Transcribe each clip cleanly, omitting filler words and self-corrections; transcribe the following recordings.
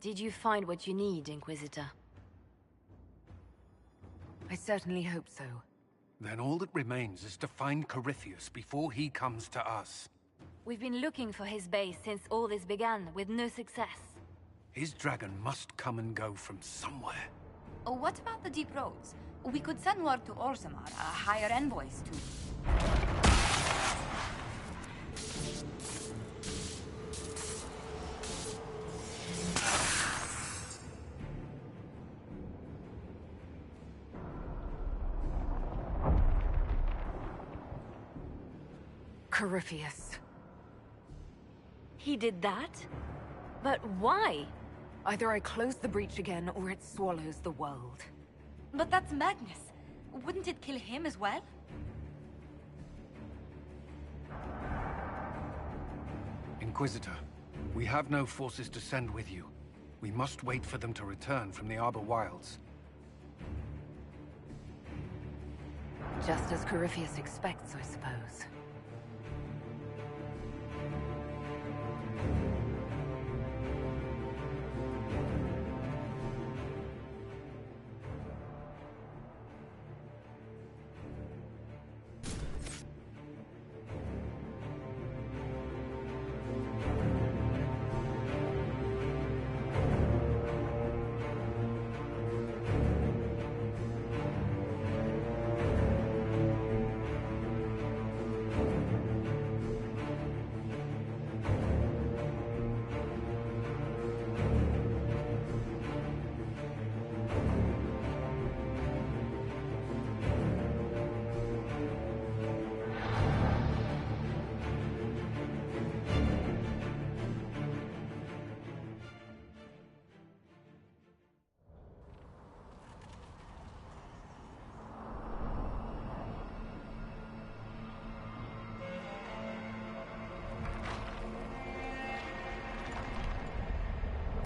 Did you find what you need, Inquisitor? I certainly hope so. Then all that remains is to find Corypheus before he comes to us. We've been looking for his base since all this began, with no success. His dragon must come and go from somewhere. Oh, what about the Deep Roads? We could send word to Orzammar, hire envoys to... Corypheus. He did that? But why? Either I close the breach again, or it swallows the world. But that's Magnus. Wouldn't it kill him as well? Inquisitor, we have no forces to send with you. We must wait for them to return from the Arbor Wilds. Just as Corypheus expects, I suppose.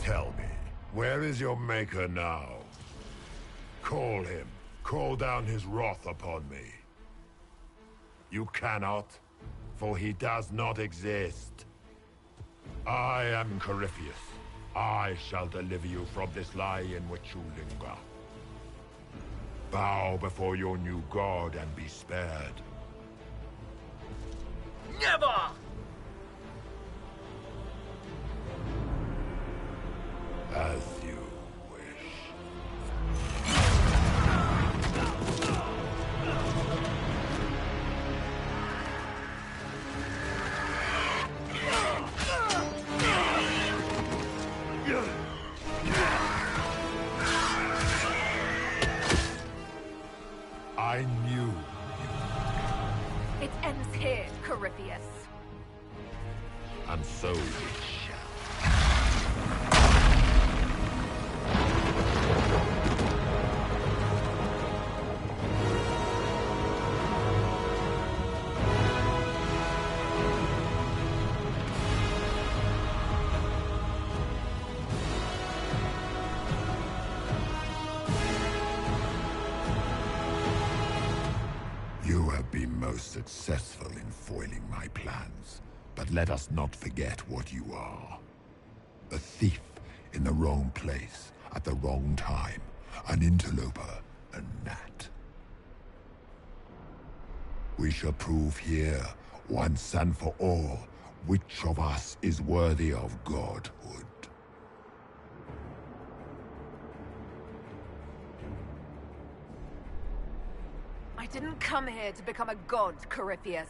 Tell me, where is your maker now? Call him. Call down his wrath upon me. You cannot, for he does not exist. I am Corypheus. I shall deliver you from this lie in which you linger. Bow before your new god and be spared. Never! As you wish. I knew you. It ends here, Corypheus. And so it shall. You have been most successful in foiling my plans, but let us not forget what you are. A thief in the wrong place, at the wrong time. An interloper, a gnat. We shall prove here, once and for all, which of us is worthy of godhood. I didn't come here to become a god, Corypheus.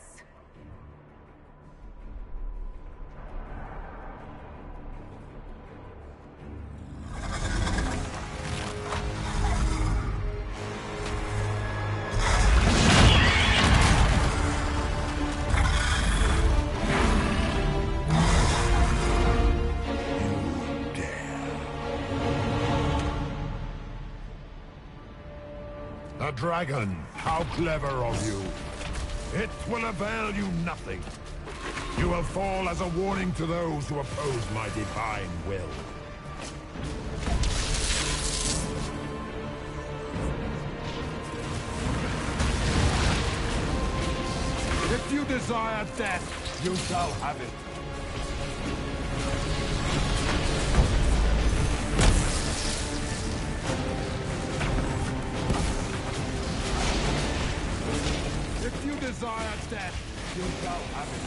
A dragon! How clever of you! It will avail you nothing. You will fall as a warning to those who oppose my divine will. If you desire death, you shall have it. You shall have it.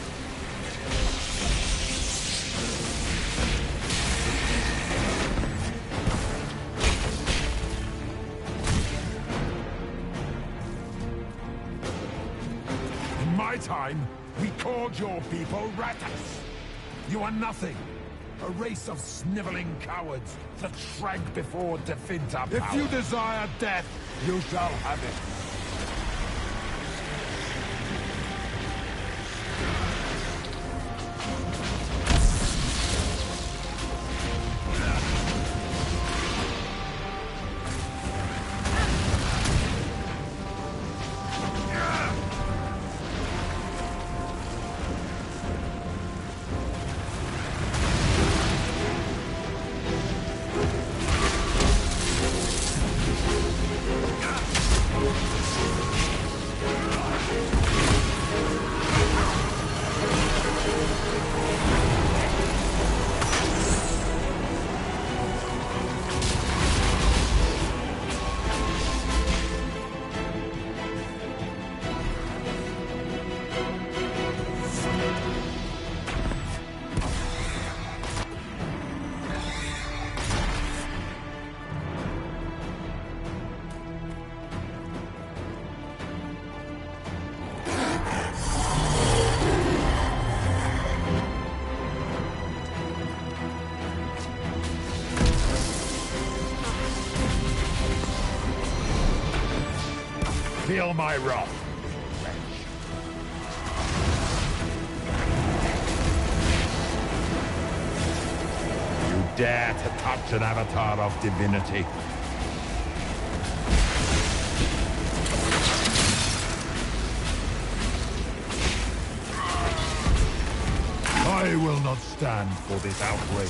In my time, we called your people Ratas. You are nothing. A race of sniveling cowards that shrank before Definta power. If you desire death, you shall have it. Feel my wrath. You dare to touch an avatar of divinity? I will not stand for this outrage.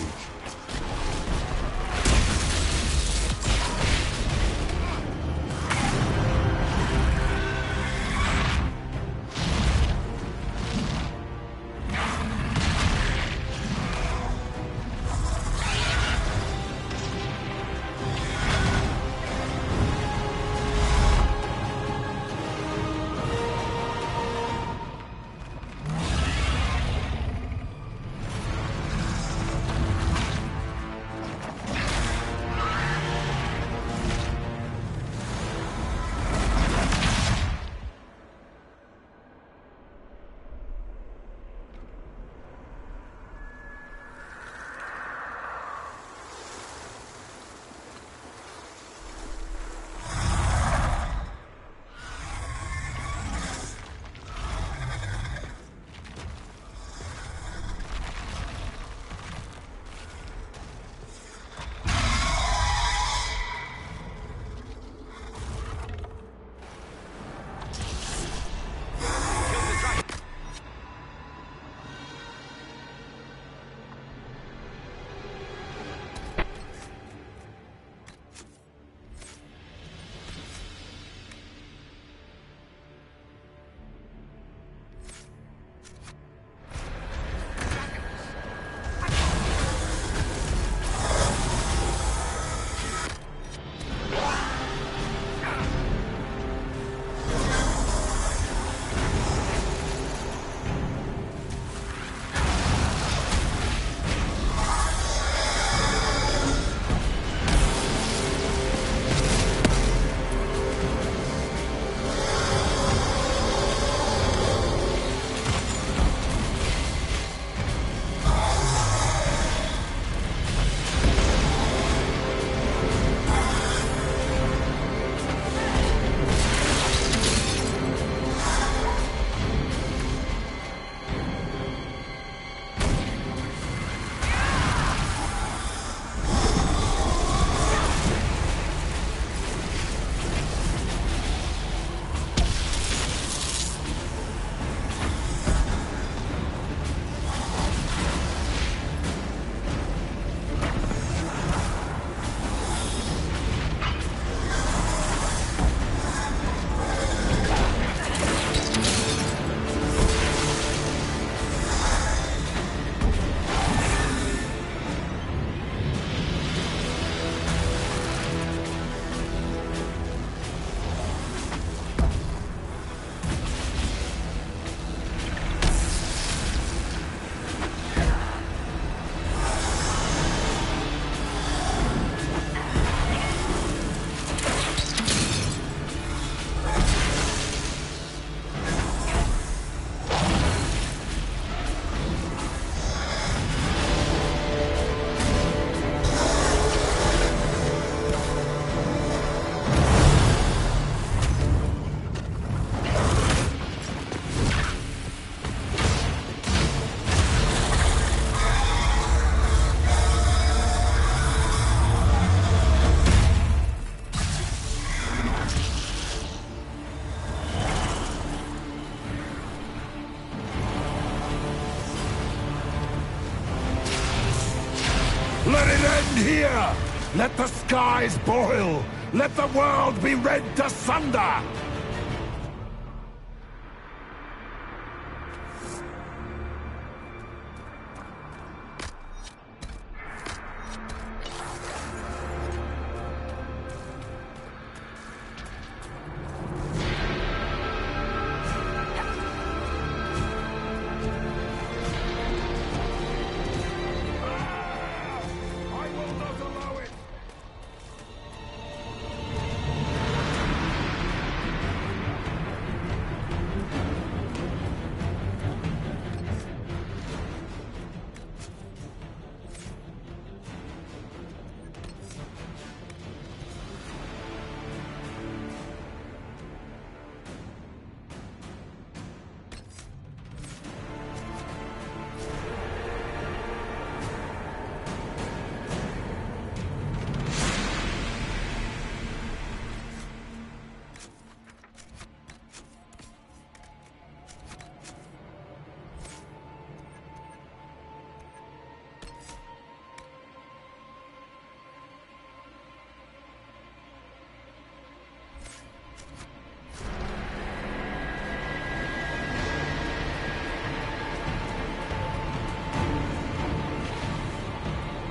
Let it end here! Let the skies boil! Let the world be rent asunder!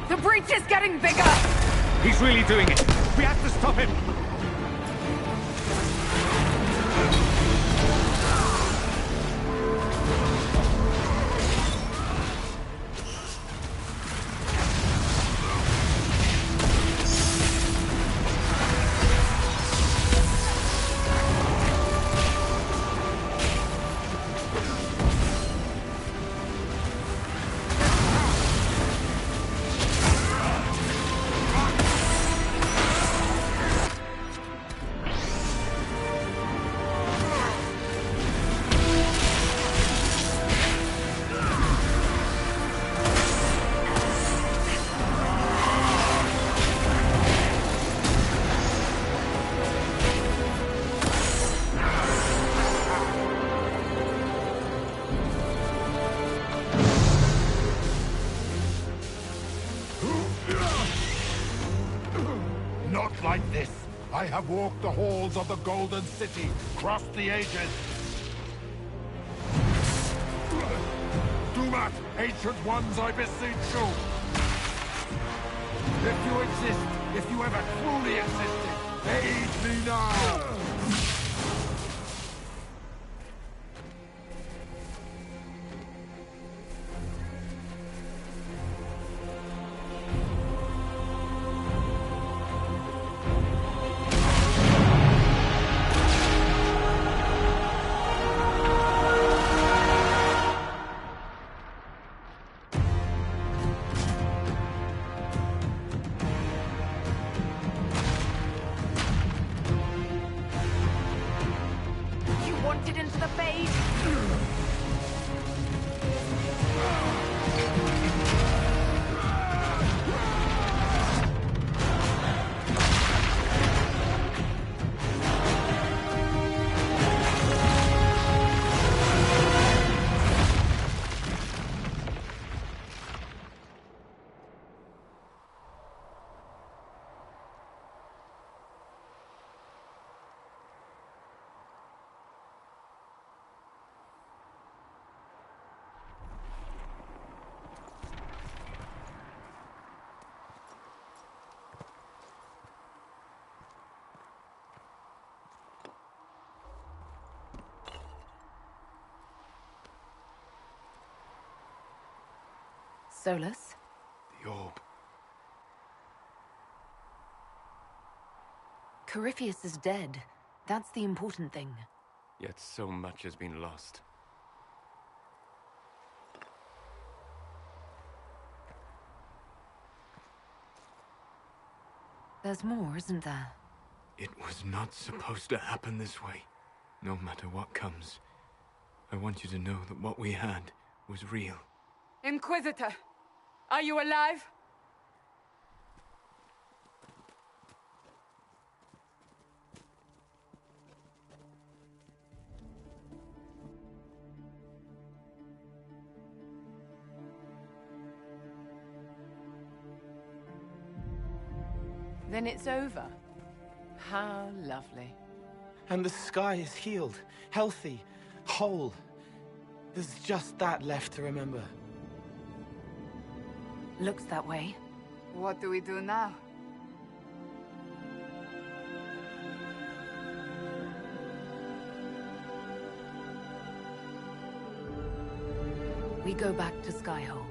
The breach is getting bigger! He's really doing it. We have to stop him. Not like this. I have walked the halls of the Golden City, crossed the ages. Do not, ancient ones, I beseech you. If you exist, if you ever truly existed, aid me now! Wanted into the base? Solus? The orb. Corypheus is dead. That's the important thing. Yet so much has been lost. There's more, isn't there? It was not supposed to happen this way. No matter what comes, I want you to know that what we had was real. Inquisitor! Are you alive? Then it's over. How lovely. And the sky is healed, healthy, whole. There's just that left to remember. Looks that way. What do we do now? We go back to Skyhold.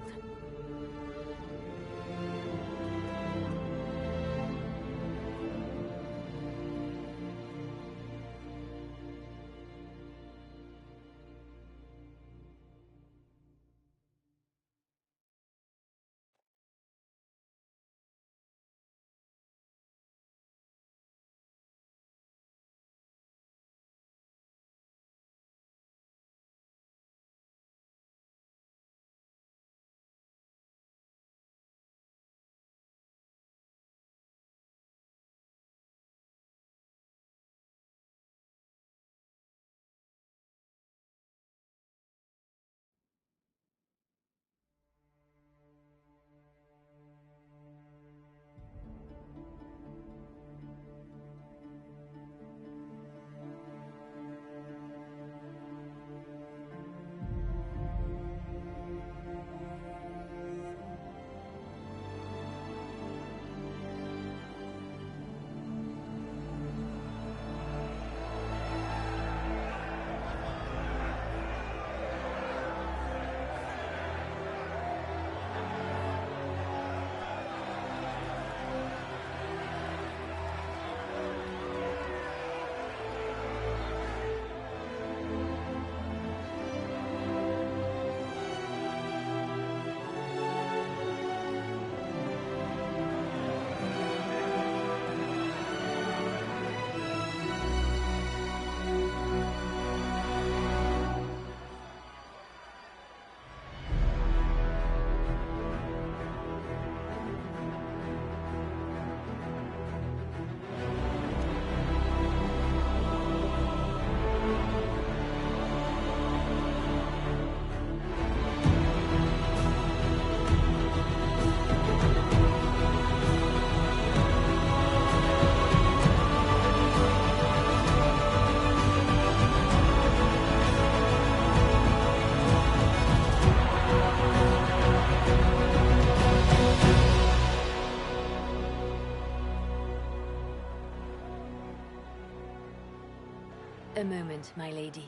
A moment, my lady.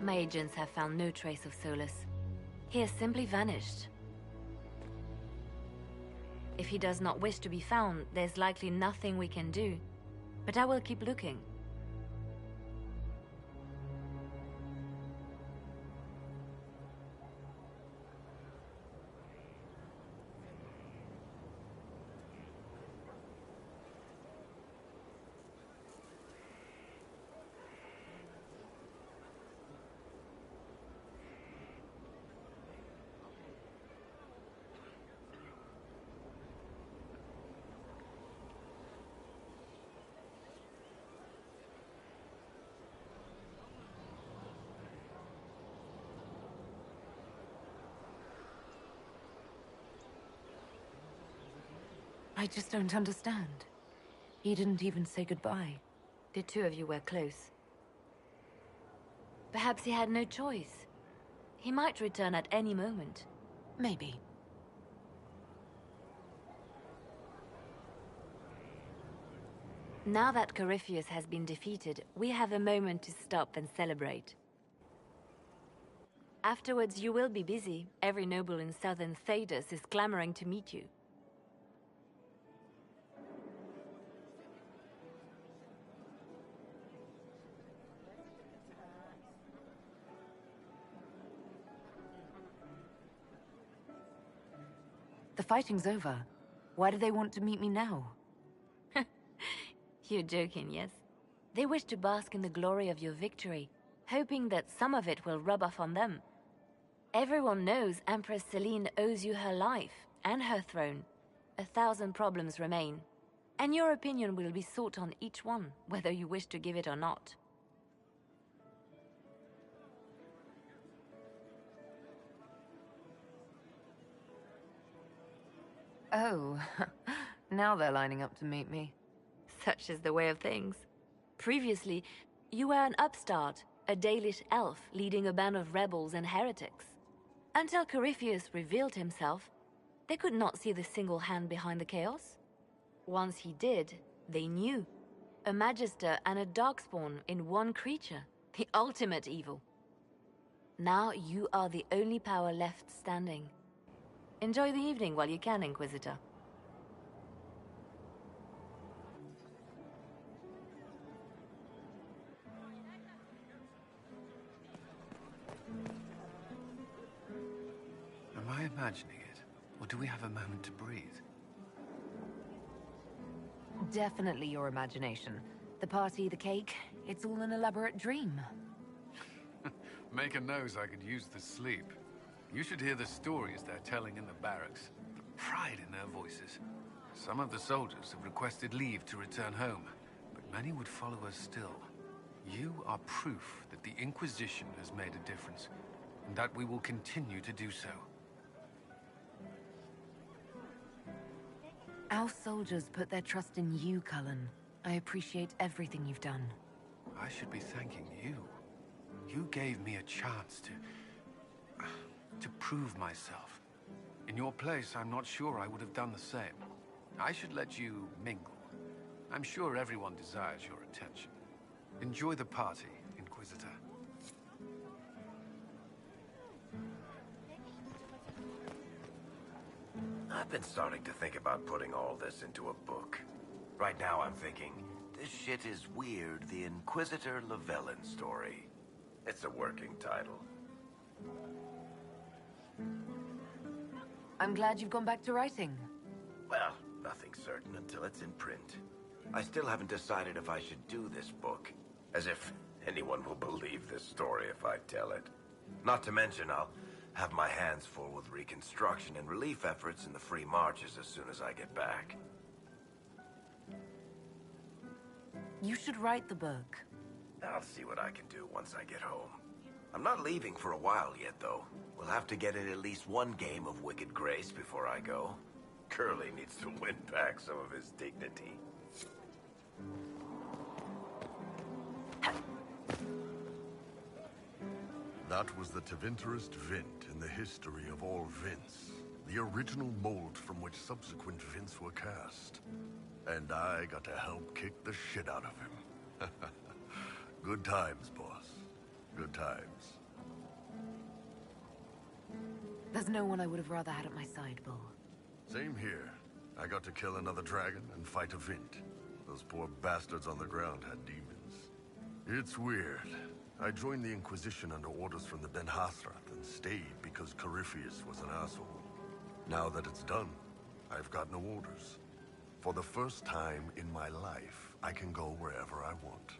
My agents have found no trace of Solus. He has simply vanished. If he does not wish to be found, there's likely nothing we can do. But I will keep looking. I just don't understand. He didn't even say goodbye. The two of you were close. Perhaps he had no choice. He might return at any moment. Maybe. Now that Corypheus has been defeated, we have a moment to stop and celebrate. Afterwards, you will be busy. Every noble in southern Thedas is clamoring to meet you. The fighting's over. Why do they want to meet me now? You're joking, yes? They wish to bask in the glory of your victory, hoping that some of it will rub off on them. Everyone knows Empress Celine owes you her life and her throne. 1,000 problems remain, and your opinion will be sought on each one, whether you wish to give it or not. Oh, now they're lining up to meet me. Such is the way of things. Previously, you were an upstart, a Dalish elf leading a band of rebels and heretics. Until Corypheus revealed himself, they could not see the single hand behind the chaos. Once he did, they knew. A Magister and a Darkspawn in one creature. The ultimate evil. Now you are the only power left standing. Enjoy the evening while you can, Inquisitor. Am I imagining it? Or do we have a moment to breathe? Definitely your imagination. The party, the cake, it's all an elaborate dream. Maker knows I could use the sleep. You should hear the stories they're telling in the barracks. The pride in their voices. Some of the soldiers have requested leave to return home, but many would follow us still. You are proof that the Inquisition has made a difference, and that we will continue to do so. Our soldiers put their trust in you, Cullen. I appreciate everything you've done. I should be thanking you. You gave me a chance to prove myself. In your place, I'm not sure I would have done the same. I should let you mingle. I'm sure everyone desires your attention. Enjoy the party, Inquisitor. I've been starting to think about putting all this into a book. Right now I'm thinking, this shit is weird, the Inquisitor Llewellyn story. It's a working title. I'm glad you've gone back to writing. Well, nothing's certain until it's in print. I still haven't decided if I should do this book. As if anyone will believe this story if I tell it. Not to mention, I'll have my hands full with reconstruction and relief efforts in the Free Marches as soon as I get back. You should write the book. I'll see what I can do once I get home. I'm not leaving for a while yet, though. We'll have to get in at least one game of Wicked Grace before I go. Curly needs to win back some of his dignity. That was the Tevinterest Vint in the history of all Vints. The original mold from which subsequent Vints were cast. And I got to help kick the shit out of him. Good times, boss. Good times. There's no one I would have rather had at my side, Bull. Same here. I got to kill another dragon and fight a Vint. Those poor bastards on the ground had demons. It's weird. I joined the Inquisition under orders from the Ben Hathrath and stayed because Corypheus was an asshole. Now that it's done, I've got no orders. For the first time in my life, I can go wherever I want.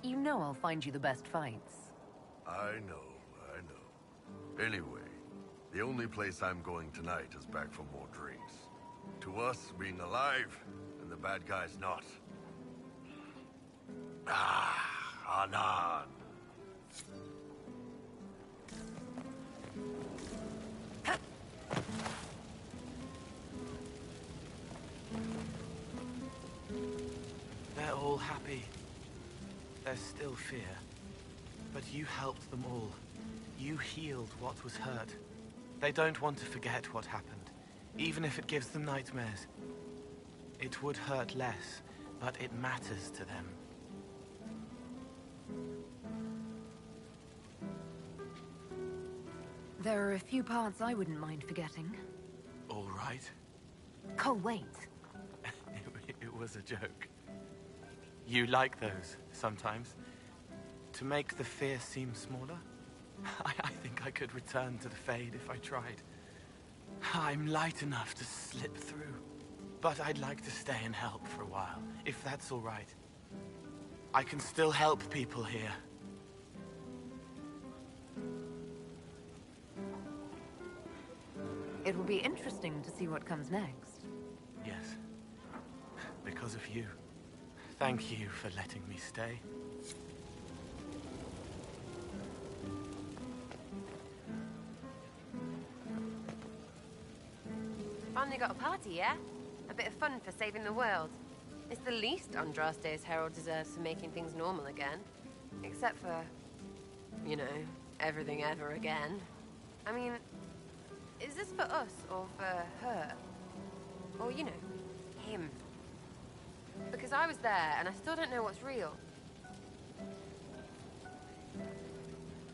You know I'll find you the best fights. I know. Anyway, the only place I'm going tonight is back for more drinks. To us, being alive, and the bad guys not. Anan. They're all happy. There's still fear. But you helped them all. You healed what was hurt. They don't want to forget what happened, even if it gives them nightmares. It would hurt less, but it matters to them. There are a few parts I wouldn't mind forgetting. All right. Cole, wait. It was a joke. You like those, sometimes. To make the fear seem smaller? I think I could return to the Fade if I tried. I'm light enough to slip through. But I'd like to stay and help for a while, if that's all right. I can still help people here. It will be interesting to see what comes next. Yes. Because of you. Thank you for letting me stay. Finally got a party, yeah? A bit of fun for saving the world. It's the least Andraste's herald deserves for making things normal again. Except for, you know, everything ever again. I mean, is this for us or for her? Or, you know, him? Because I was there and I still don't know what's real.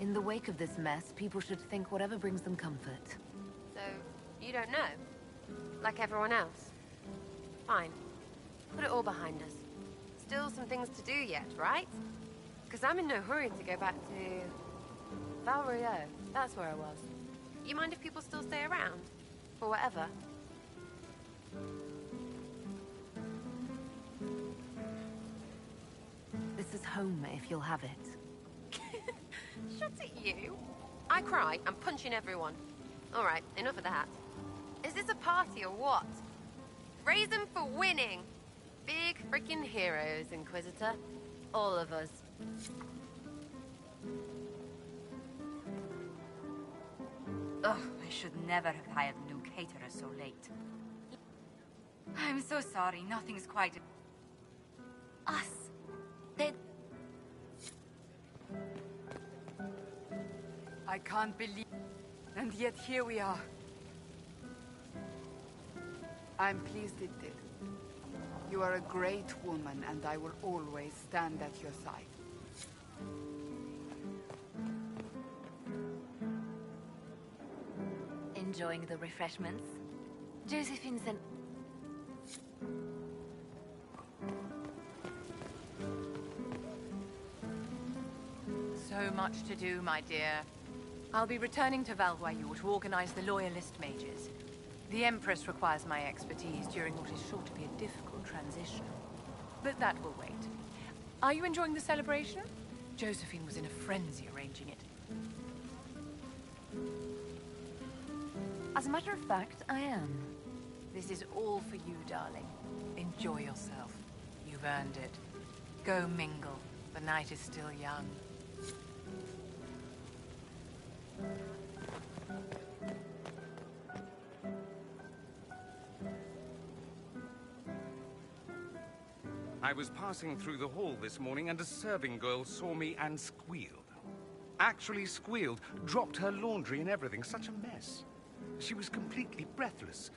In the wake of this mess, people should think whatever brings them comfort. So, you don't know? Like everyone else? Fine. Put it all behind us. Still some things to do yet, right? Because I'm in no hurry to go back to... Val Royeaux. That's where I was. You mind if people still stay around? For whatever? This is home, if you'll have it. Shut it, you. I cry, I'm punching everyone. Alright, enough of that. Is this a party or what? Raise them for winning! Big freaking heroes, Inquisitor. All of us. Ugh, I should never have hired a new caterer so late. I'm so sorry, nothing's quite... Us. They... I can't believe... And yet here we are. I'm pleased it did. You are a great woman, and I will always stand at your side. Enjoying the refreshments? Josephine sent... So much to do, my dear. I'll be returning to Val Royeaux to organize the Loyalist mages. The Empress requires my expertise during what is sure to be a difficult transition. But that will wait. Are you enjoying the celebration? Josephine was in a frenzy arranging it. As a matter of fact, I am. This is all for you, darling. Enjoy yourself. You've earned it. Go mingle. The night is still young. I was passing through the hall this morning and a serving girl saw me and squealed. Actually squealed, dropped her laundry and everything, such a mess. She was completely breathless.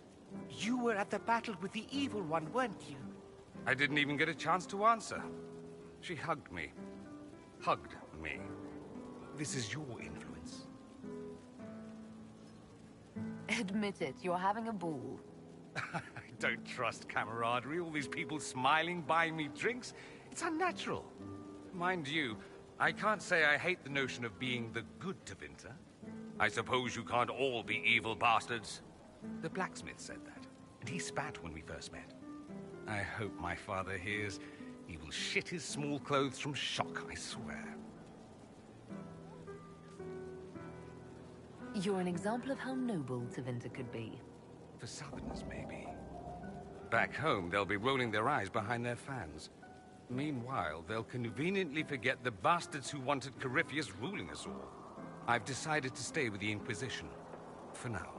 You were at the battle with the evil one, weren't you? I didn't even get a chance to answer. She hugged me. Hugged me. This is your influence. Admit it, you're having a ball. I don't trust camaraderie, all these people smiling, buying me drinks. It's unnatural. Mind you, I can't say I hate the notion of being the good Tevinter. I suppose you can't all be evil bastards. The blacksmith said that, and he spat when we first met. I hope my father hears. He will shit his small clothes from shock, I swear. You're an example of how noble Tevinter could be. For Southerners, maybe. Back home, they'll be rolling their eyes behind their fans. Meanwhile, they'll conveniently forget the bastards who wanted Corypheus ruling us all. I've decided to stay with the Inquisition. For now.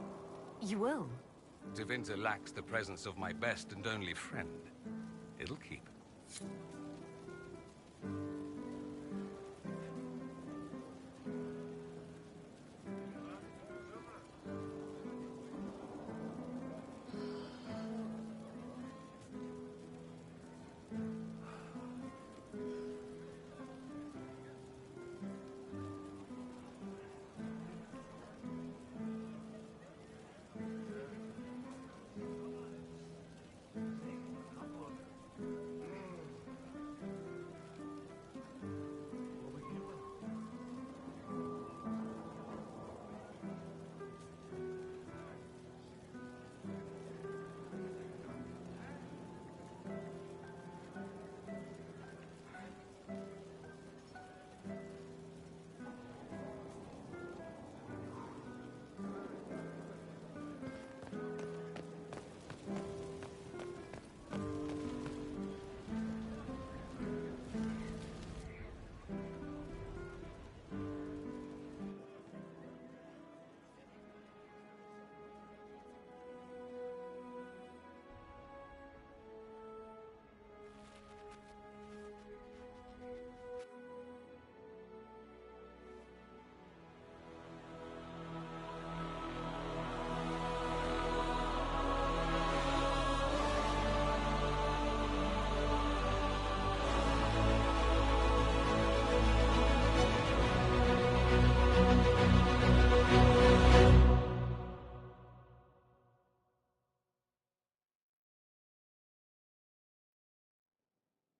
You will? Tevinter lacks the presence of my best and only friend. It'll keep.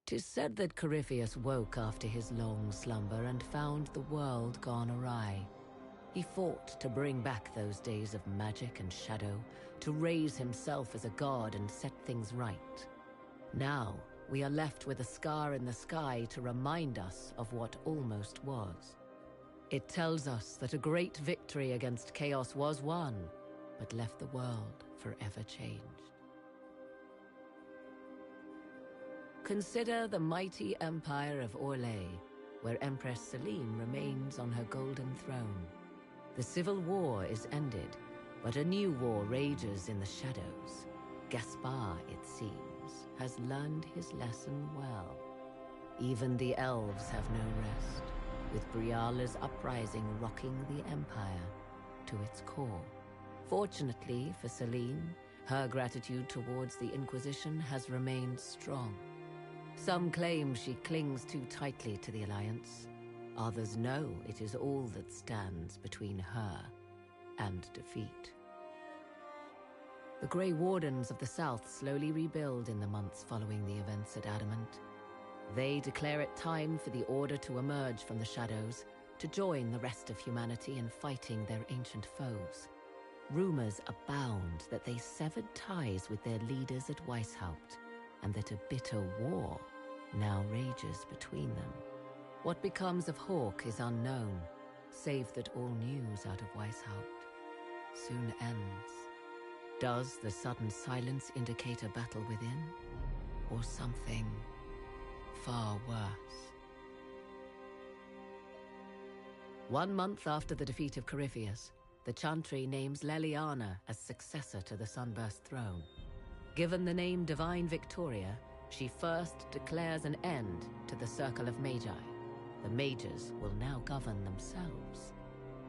'Tis said that Corypheus woke after his long slumber and found the world gone awry. He fought to bring back those days of magic and shadow, to raise himself as a god and set things right. Now, we are left with a scar in the sky to remind us of what almost was. It tells us that a great victory against chaos was won, but left the world forever changed. Consider the mighty empire of Orlais, where Empress Celine remains on her golden throne. The civil war is ended, but a new war rages in the shadows. Gaspar, it seems, has learned his lesson well. Even the elves have no rest, with Briala's uprising rocking the empire to its core. Fortunately for Celine, her gratitude towards the Inquisition has remained strong. Some claim she clings too tightly to the Alliance. Others know it is all that stands between her and defeat. The Grey Wardens of the South slowly rebuild in the months following the events at Adamant. They declare it time for the Order to emerge from the shadows, to join the rest of humanity in fighting their ancient foes. Rumors abound that they severed ties with their leaders at Weishaupt, and that a bitter war now rages between them. What becomes of Hawke is unknown, save that all news out of Weishaupt soon ends. Does the sudden silence indicate a battle within, or something far worse? 1 month after the defeat of Corypheus, the Chantry names Leliana as successor to the Sunburst throne. Given the name Divine Victoria, she first declares an end to the Circle of Magi. The mages will now govern themselves.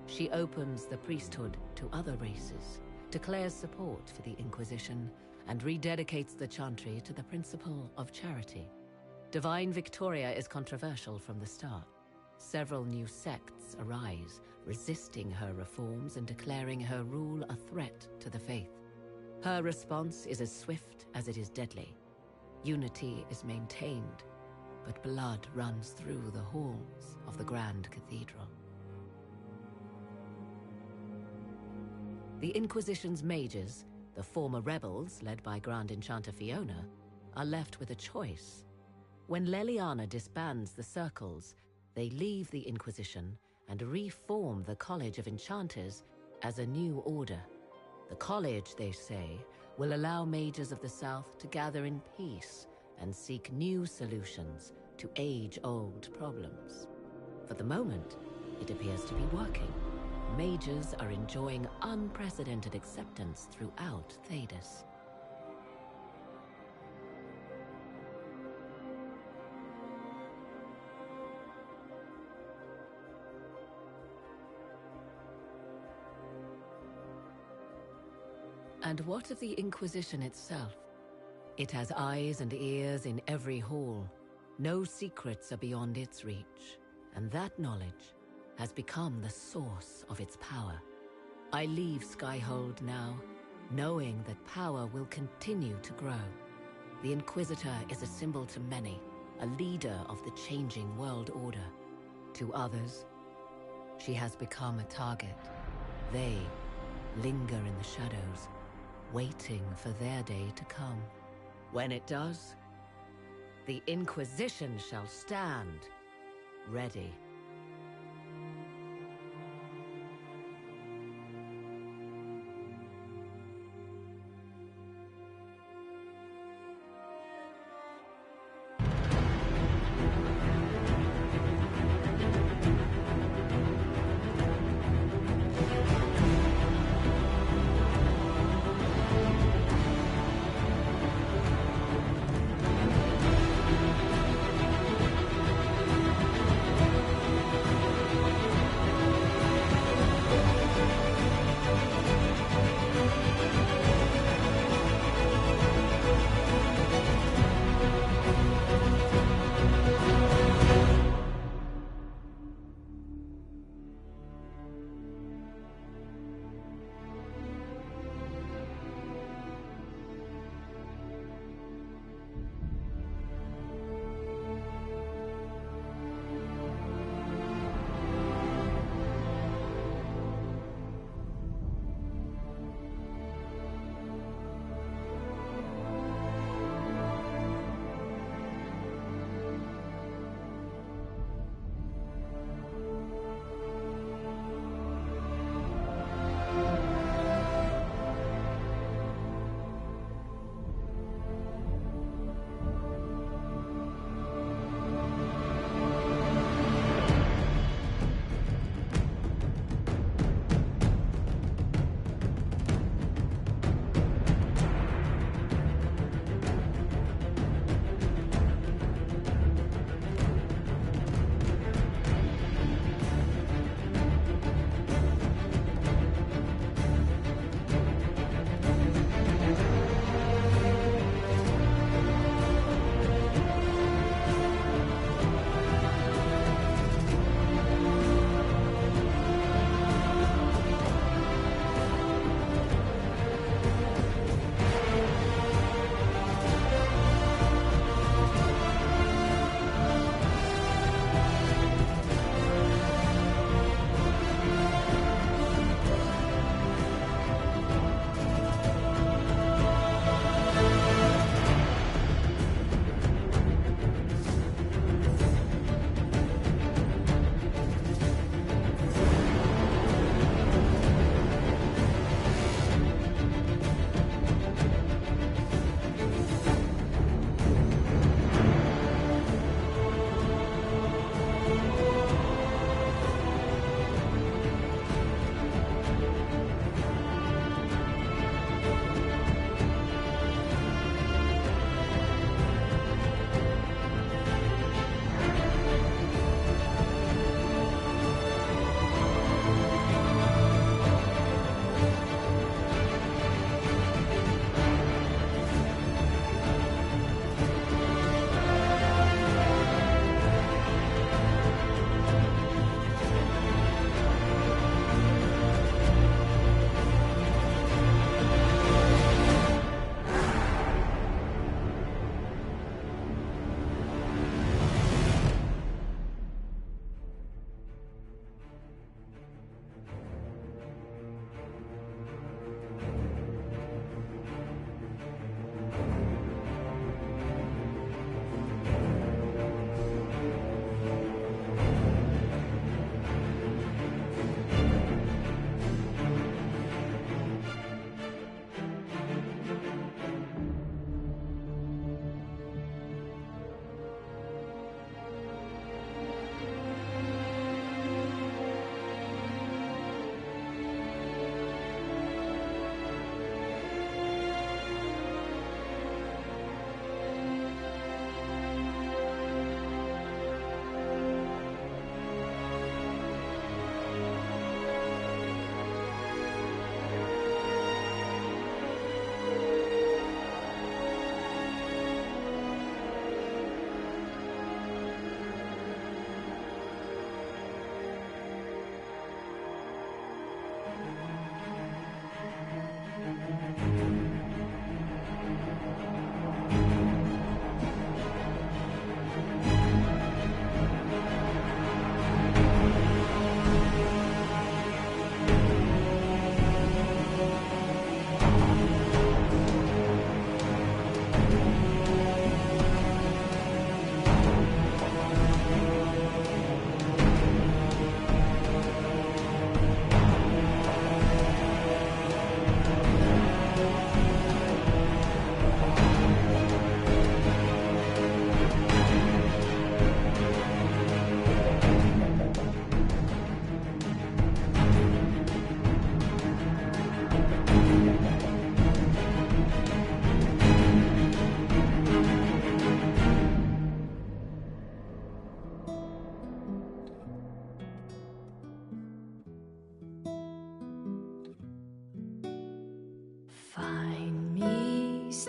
She opens the priesthood to other races, declares support for the Inquisition, and rededicates the Chantry to the principle of charity. Divine Victoria is controversial from the start. Several new sects arise, resisting her reforms and declaring her rule a threat to the faith. Her response is as swift as it is deadly. Unity is maintained, but blood runs through the halls of the Grand Cathedral. The Inquisition's mages, the former rebels led by Grand Enchanter Fiona, are left with a choice. When Leliana disbands the circles, they leave the Inquisition and reform the College of Enchanters as a new order. The college, they say, will allow mages of the South to gather in peace and seek new solutions to age-old problems. For the moment, it appears to be working. Mages are enjoying unprecedented acceptance throughout Thedas. And what of the Inquisition itself? It has eyes and ears in every hall. No secrets are beyond its reach, and that knowledge has become the source of its power. I leave Skyhold now, knowing that power will continue to grow. The Inquisitor is a symbol to many, a leader of the changing world order. To others, she has become a target. They linger in the shadows, waiting for their day to come. When it does, the Inquisition shall stand ready.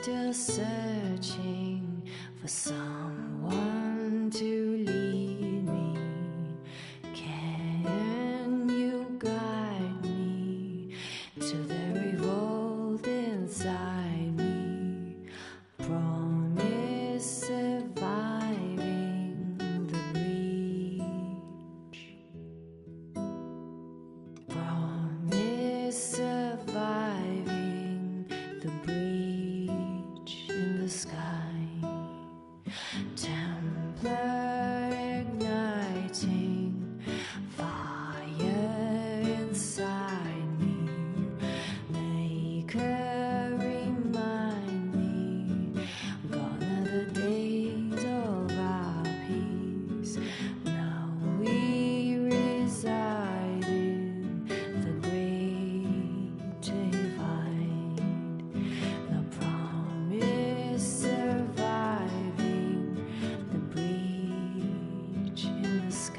still searching for someone to lead me? Can you guide me to the revolt inside me? Promise surviving the breach. Promise surviving the breach in the sky. Templar igniting fire inside me. Make her remind me, gone are the days of our peace. Now we reside in the great divide. The promise surviving the breach in the sky.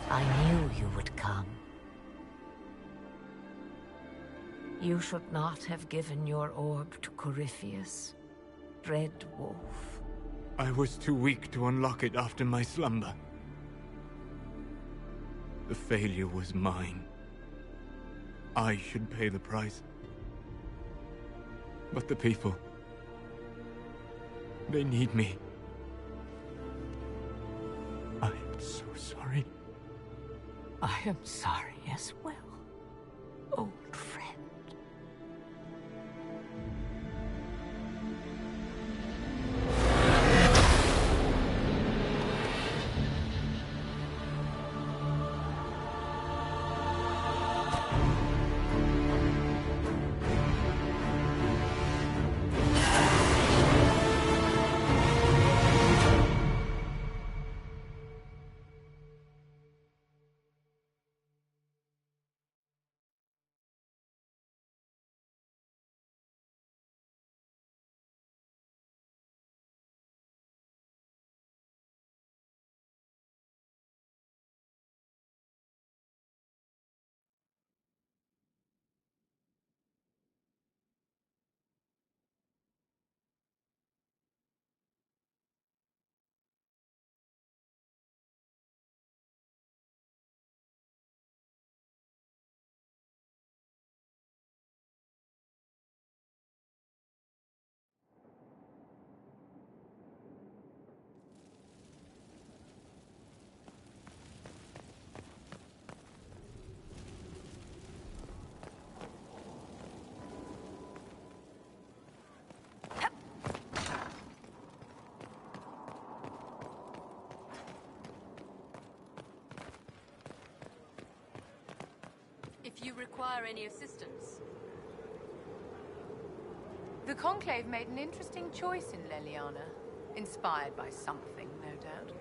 I knew you would come. You should not have given your orb to Corypheus, Red Wolf. I was too weak to unlock it after my slumber. The failure was mine. I should pay the price. But the people... they need me. I am so sorry. I am sorry as well, old friend. If you require any assistance. The Conclave made an interesting choice in Leliana. Inspired by something, no doubt.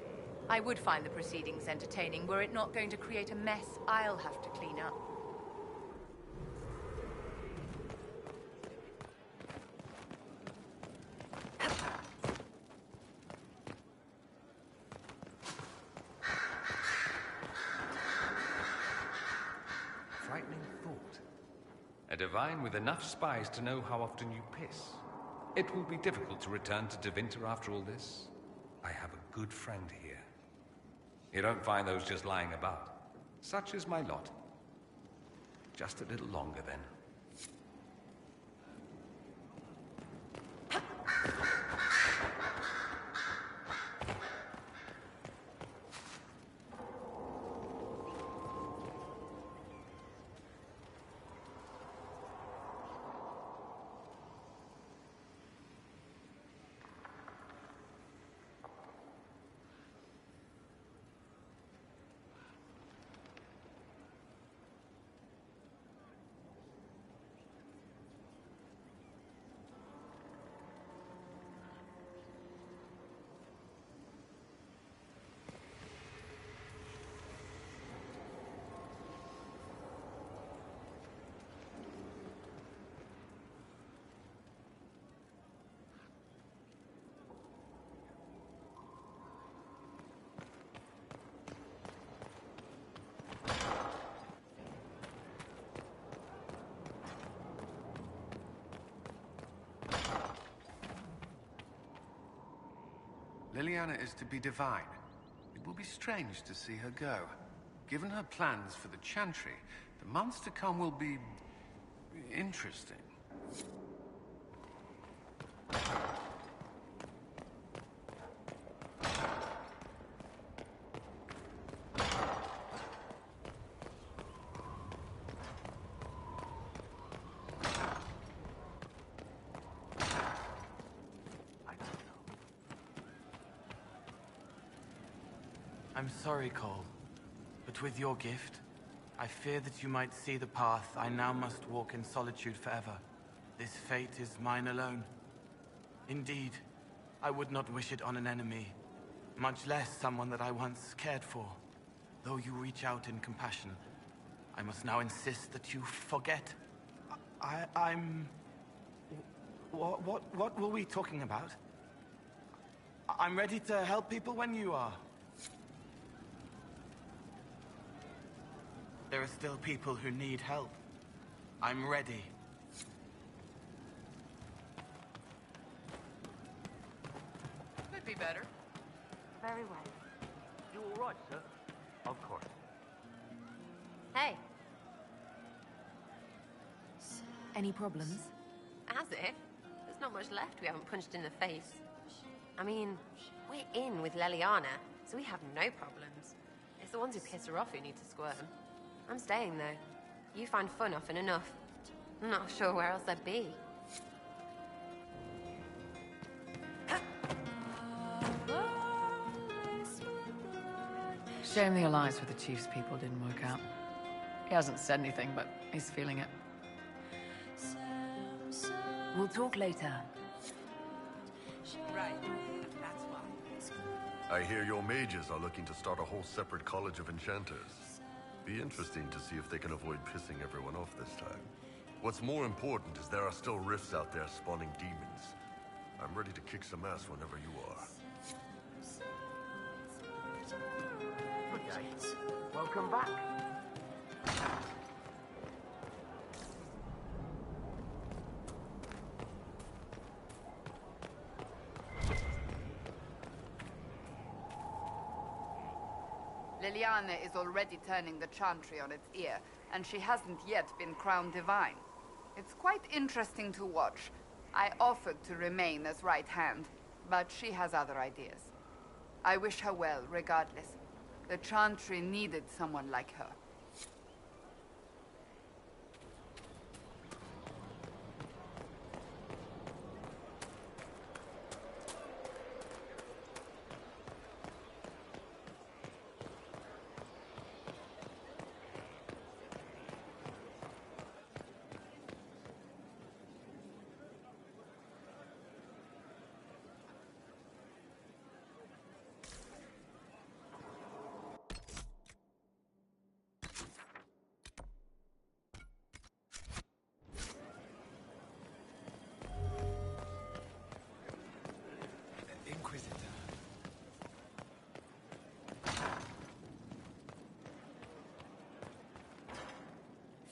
I would find the proceedings entertaining were it not going to create a mess I'll have to clean up. A divine with enough spies to know how often you piss. It will be difficult to return to Tevinter after all this. I have a good friend here. You don't find those just lying about. Such is my lot. Just a little longer, then. Leliana is to be divine. It will be strange to see her go. Given her plans for the Chantry, the months to come will be... interesting. I'm sorry, Cole, but with your gift, I fear that you might see the path I now must walk in solitude forever. This fate is mine alone. Indeed, I would not wish it on an enemy, much less someone that I once cared for. Though you reach out in compassion, I must now insist that you forget. I'm... What were we talking about? I'm ready to help people when you are. There are still people who need help. I'm ready. right, sir. Of course. Hey. Any problems? As if. There's not much left we haven't punched in the face. I mean, we're in with Leliana, so we have no problems. It's the ones who piss her off who need to squirm. I'm staying, though. You find fun often enough. I'm not sure where else I'd be. Shame the alliance with the Chief's people didn't work out. He hasn't said anything, but he's feeling it. We'll talk later. Right. That's why. I hear your mages are looking to start a whole separate college of enchanters. Be interesting to see if they can avoid pissing everyone off this time. What's more important is there are still rifts out there spawning demons. I'm ready to kick some ass whenever you are. Good day. Welcome back. Leliana is already turning the Chantry on its ear, and she hasn't yet been crowned divine. It's quite interesting to watch. I offered to remain as right hand, but she has other ideas. I wish her well, regardless. The Chantry needed someone like her.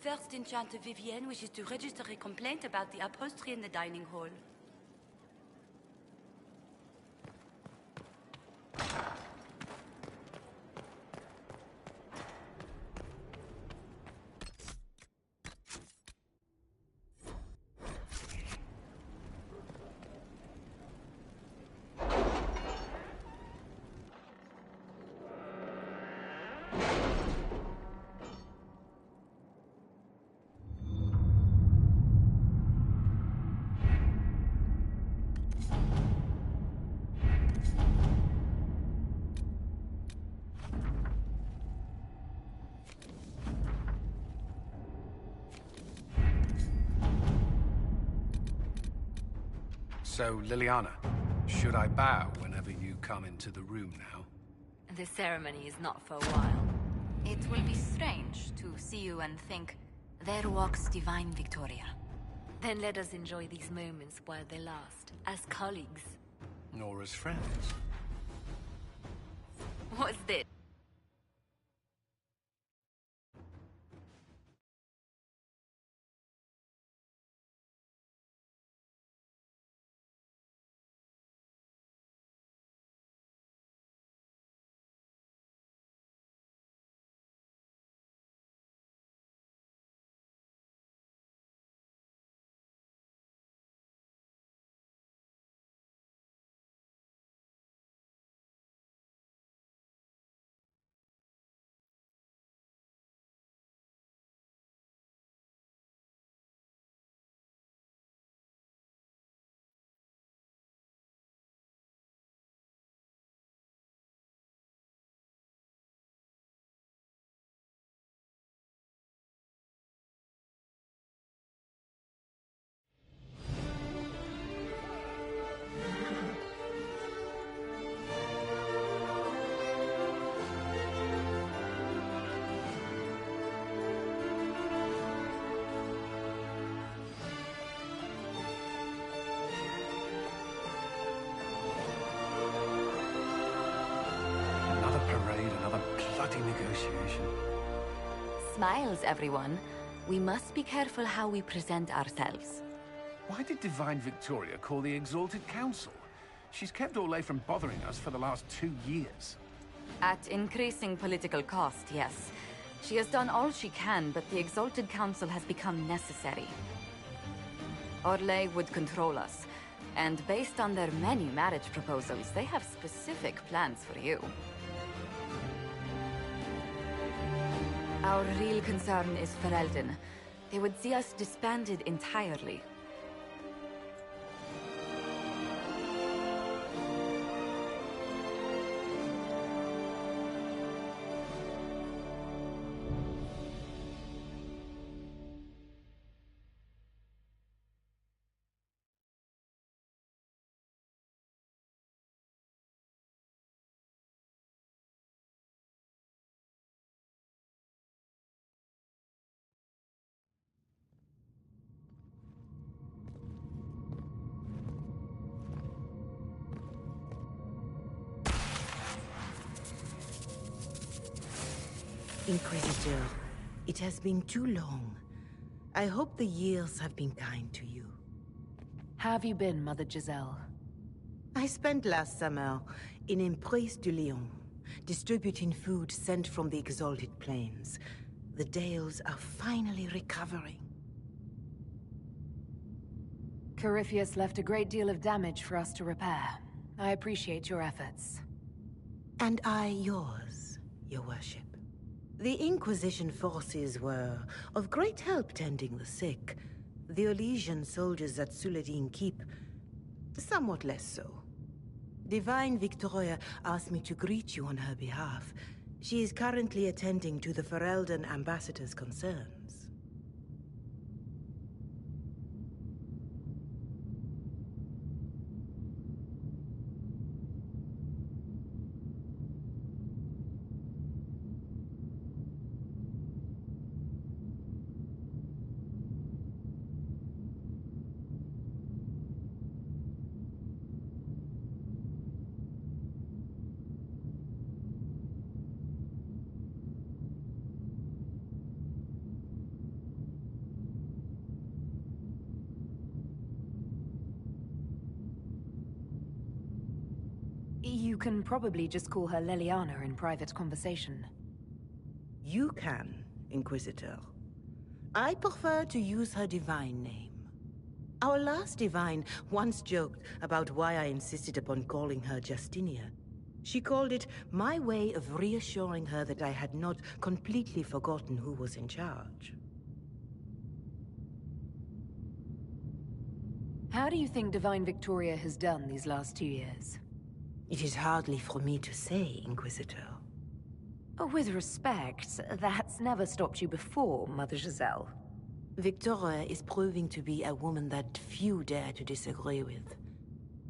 First Enchanter Vivienne wishes to register a complaint about the upholstery in the dining hall. So, Leliana, should I bow whenever you come into the room now? The ceremony is not for a while. It will be strange to see you and think, there walks Divine Victoria. Then let us enjoy these moments while they last, as colleagues. Nor as friends. What's this? Negotiation. Smiles, everyone. We must be careful how we present ourselves. Why did Divine Victoria call the Exalted Council? She's kept Orlais from bothering us for the last 2 years. At increasing political cost, yes. She has done all she can, but the Exalted Council has become necessary. Orlais would control us, and based on their many marriage proposals, they have specific plans for you. Our real concern is Ferelden. They would see us disbanded entirely. Inquisitor, it has been too long. I hope the years have been kind to you. How have you been, Mother Giselle? I spent last summer in Emprise du Lion, distributing food sent from the Exalted Plains. The Dales are finally recovering. Corypheus left a great deal of damage for us to repair. I appreciate your efforts. And I yours, Your Worship. The Inquisition forces were of great help tending the sick. The Elysian soldiers at Suladin Keep, somewhat less so. Divine Victoria asked me to greet you on her behalf. She is currently attending to the Ferelden ambassador's concerns. You can probably just call her Leliana in private conversation. You can, Inquisitor. I prefer to use her divine name. Our last divine once joked about why I insisted upon calling her Justinia. She called it my way of reassuring her that I had not completely forgotten who was in charge. How do you think Divine Victoria has done these last 2 years? It is hardly for me to say, Inquisitor. With respect, that's never stopped you before, Mother Giselle. Victoria is proving to be a woman that few dare to disagree with.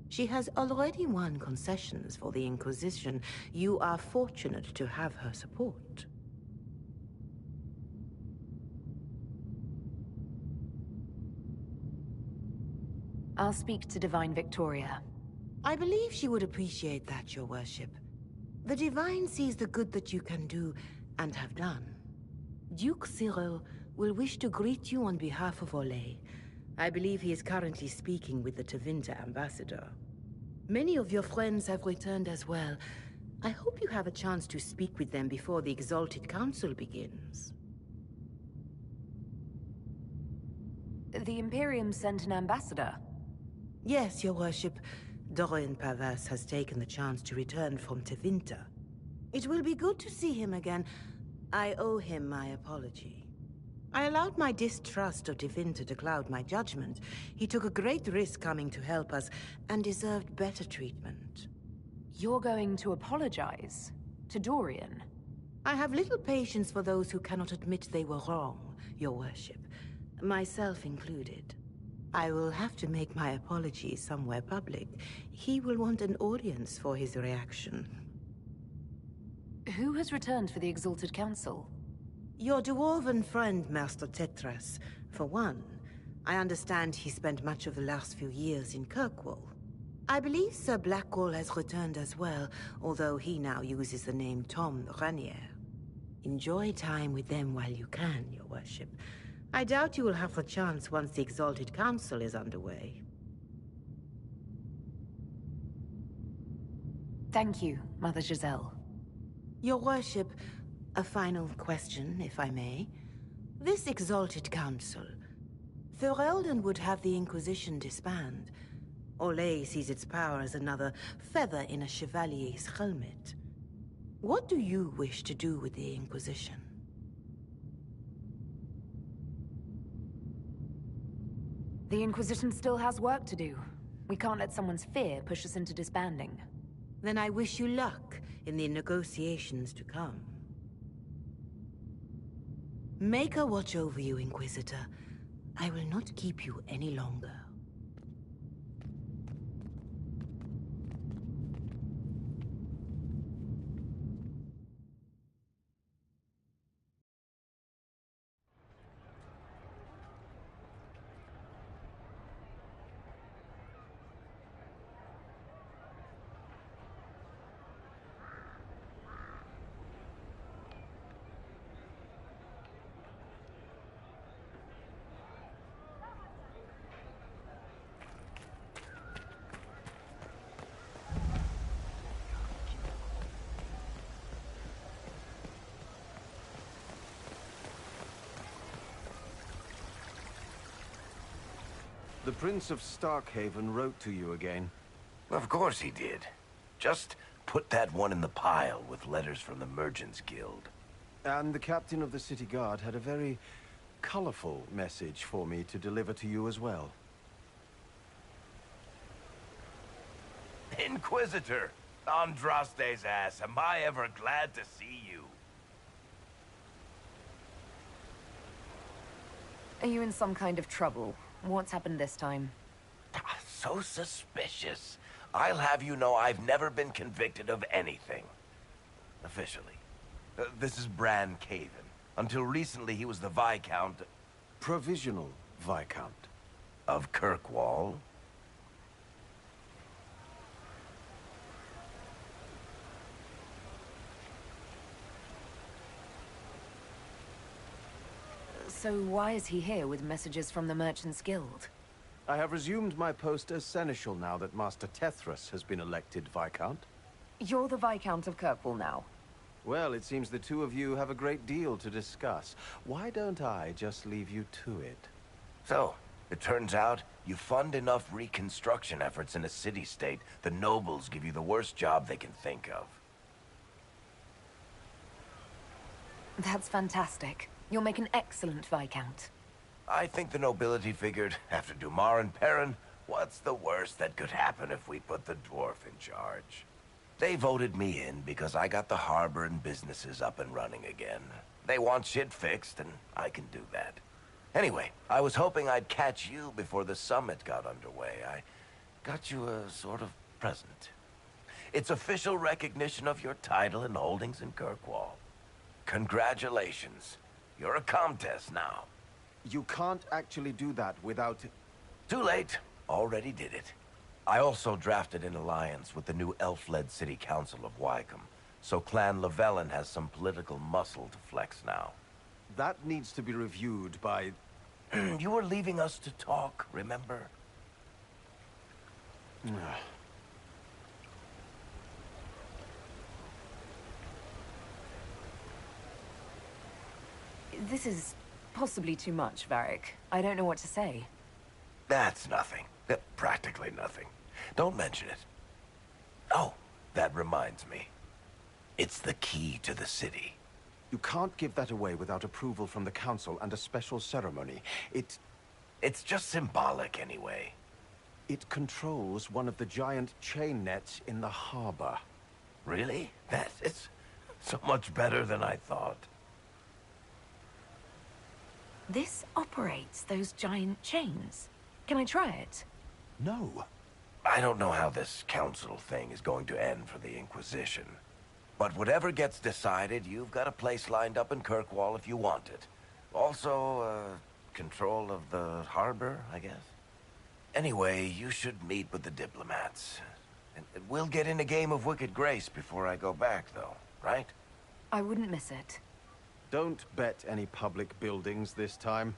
She has already won concessions for the Inquisition. You are fortunate to have her support. I'll speak to Divine Victoria. I believe she would appreciate that, Your Worship. The Divine sees the good that you can do, and have done. Duke Cyril will wish to greet you on behalf of Orlais. I believe he is currently speaking with the Tevinter ambassador. Many of your friends have returned as well. I hope you have a chance to speak with them before the Exalted Council begins. The Imperium sent an ambassador? Yes, Your Worship. Dorian Pavas has taken the chance to return from Tevinter. It will be good to see him again. I owe him my apology. I allowed my distrust of Tevinter to cloud my judgment. He took a great risk coming to help us, and deserved better treatment. You're going to apologize? To Dorian? I have little patience for those who cannot admit they were wrong, Your Worship. Myself included. I will have to make my apology somewhere public. He will want an audience for his reaction. Who has returned for the Exalted Council? Your dwarven friend, Master Tetras. For one, I understand he spent much of the last few years in Kirkwall. I believe Sir Blackwall has returned as well, although he now uses the name Tom Ranier. Enjoy time with them while you can, Your Worship. I doubt you will have the chance once the Exalted Council is underway. Thank you, Mother Giselle. Your worship, a final question, if I may. This exalted council, Ferelden would have the Inquisition disband. Orlais sees its power as another feather in a chevalier's helmet. What do you wish to do with the Inquisition? The Inquisition still has work to do. We can't let someone's fear push us into disbanding. Then I wish you luck in the negotiations to come. Maker watch over you, Inquisitor. I will not keep you any longer. The Prince of Starkhaven wrote to you again. Of course he did. Just put that one in the pile with letters from the Merchants Guild. And the captain of the city guard had a very colorful message for me to deliver to you as well. Inquisitor! Andraste's ass, am I ever glad to see you? Are you in some kind of trouble? What's happened this time? So suspicious. I'll have you know I've never been convicted of anything. Officially. This is Bran Caven. Until recently, he was the Viscount... Provisional Viscount. Of Kirkwall. So why is he here with messages from the Merchants Guild? I have resumed my post as Seneschal now that Master Tethras has been elected Viscount. You're the Viscount of Kirkwall now. Well, it seems the two of you have a great deal to discuss. Why don't I just leave you to it? So, it turns out you fund enough reconstruction efforts in a city-state, the nobles give you the worst job they can think of. That's fantastic. You'll make an excellent Viscount. I think the nobility figured, after Dumar and Perrin, what's the worst that could happen if we put the dwarf in charge? They voted me in because I got the harbor and businesses up and running again. They want shit fixed, and I can do that. Anyway, I was hoping I'd catch you before the summit got underway. I got you a sort of present. It's official recognition of your title and holdings in Kirkwall. Congratulations. You're a Comtesse now. You can't actually do that without... Too late. Already did it. I also drafted an alliance with the new elf-led city council of Wycombe, so Clan Lavellan has some political muscle to flex now. That needs to be reviewed by... You were leaving us to talk, remember? This is possibly too much, Varric. I don't know what to say. That's nothing. Practically nothing. Don't mention it. Oh, that reminds me. It's the key to the city. You can't give that away without approval from the council and a special ceremony. It's just symbolic anyway. It controls one of the giant chain nets in the harbor. Really? That is so much better than I thought. This operates those giant chains. Can I try it? No. I don't know how this council thing is going to end for the Inquisition. But whatever gets decided, you've got a place lined up in Kirkwall if you want it. Also, control of the harbor, I guess. Anyway, you should meet with the diplomats. And we'll get in a game of Wicked Grace before I go back, though, right? I wouldn't miss it. Don't bet any public buildings this time.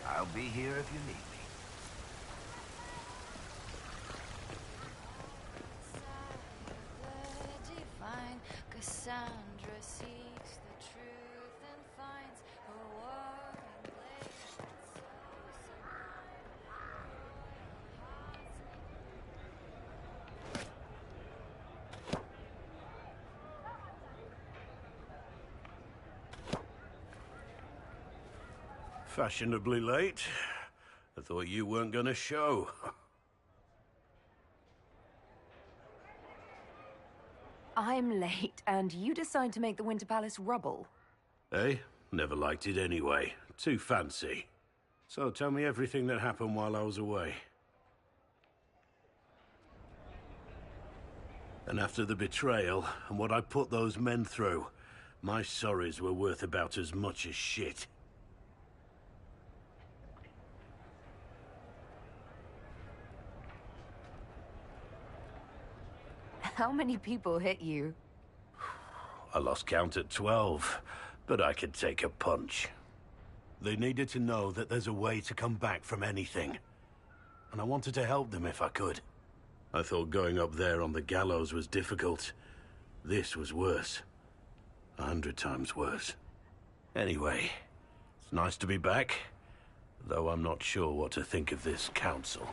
I'll be here if you need me. Fashionably late. I thought you weren't gonna show. I'm late, and you decide to make the Winter Palace rubble. Eh? Never liked it anyway. Too fancy. So tell me everything that happened while I was away. And after the betrayal, and what I put those men through, my sorries were worth about as much as shit. How many people hit you? I lost count at 12, but I could take a punch. They needed to know that there's a way to come back from anything. And I wanted to help them if I could. I thought going up there on the gallows was difficult. This was worse. 100 times worse. Anyway, it's nice to be back, though I'm not sure what to think of this council.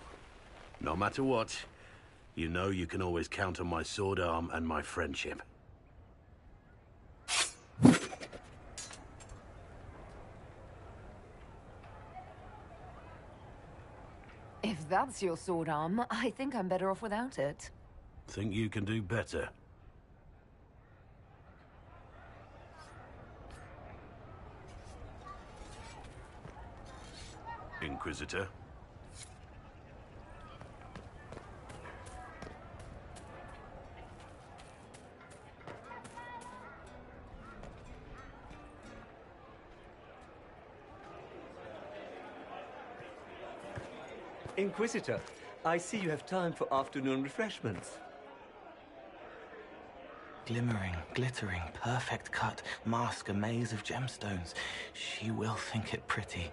No matter what, you know you can always count on my sword arm and my friendship. If that's your sword arm, I think I'm better off without it. Think you can do better? Inquisitor? Inquisitor, I see you have time for afternoon refreshments. Glimmering, glittering, perfect cut, mask a maze of gemstones. She will think it pretty.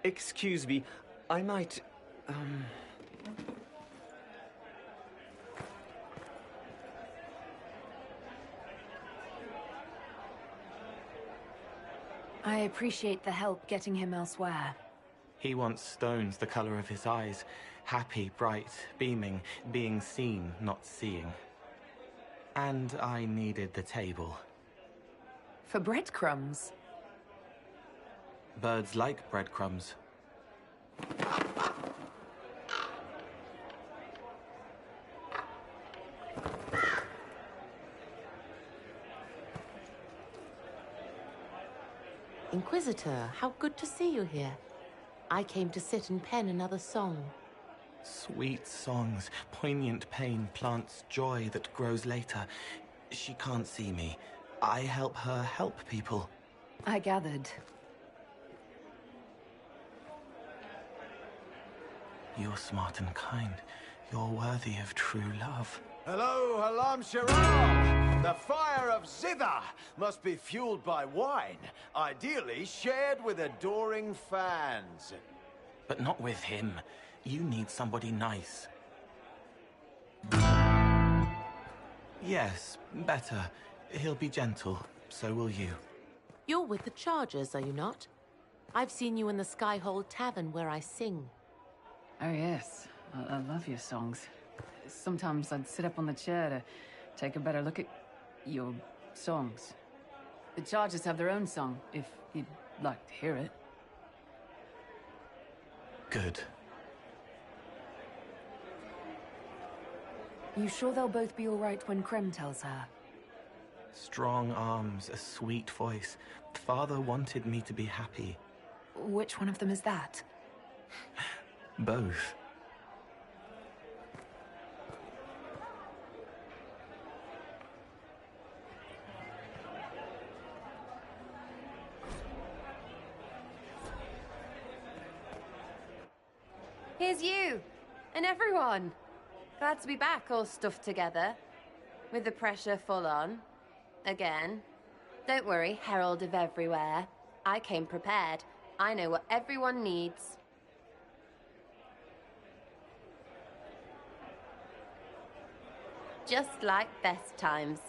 Excuse me, I might, I appreciate the help getting him elsewhere. He wants stones the color of his eyes. Happy, bright, beaming, being seen, not seeing. And I needed the table. For breadcrumbs? Birds like breadcrumbs. Inquisitor, how good to see you here. I came to sit and pen another song. Sweet songs, poignant pain plants joy that grows later. She can't see me. I help her help people. I gathered. You're smart and kind. You're worthy of true love. Hello, Halam Sharam! The fire of Zither must be fueled by wine, ideally shared with adoring fans. But not with him. You need somebody nice. Yes, better. He'll be gentle, so will you. You're with the Chargers, are you not? I've seen you in the Skyhold Tavern where I sing. Oh yes, I love your songs. Sometimes I'd sit up on the chair to take a better look at your songs. The Chargers have their own song, if you'd like to hear it. Good. You sure they'll both be all right when Krem tells her? Strong arms, a sweet voice. Father wanted me to be happy. Which one of them is that? Both. Here's you! And everyone! Glad to be back, all stuffed together. With the pressure full on. Again. Don't worry, Herald of Everywhere. I came prepared. I know what everyone needs. Just like best times.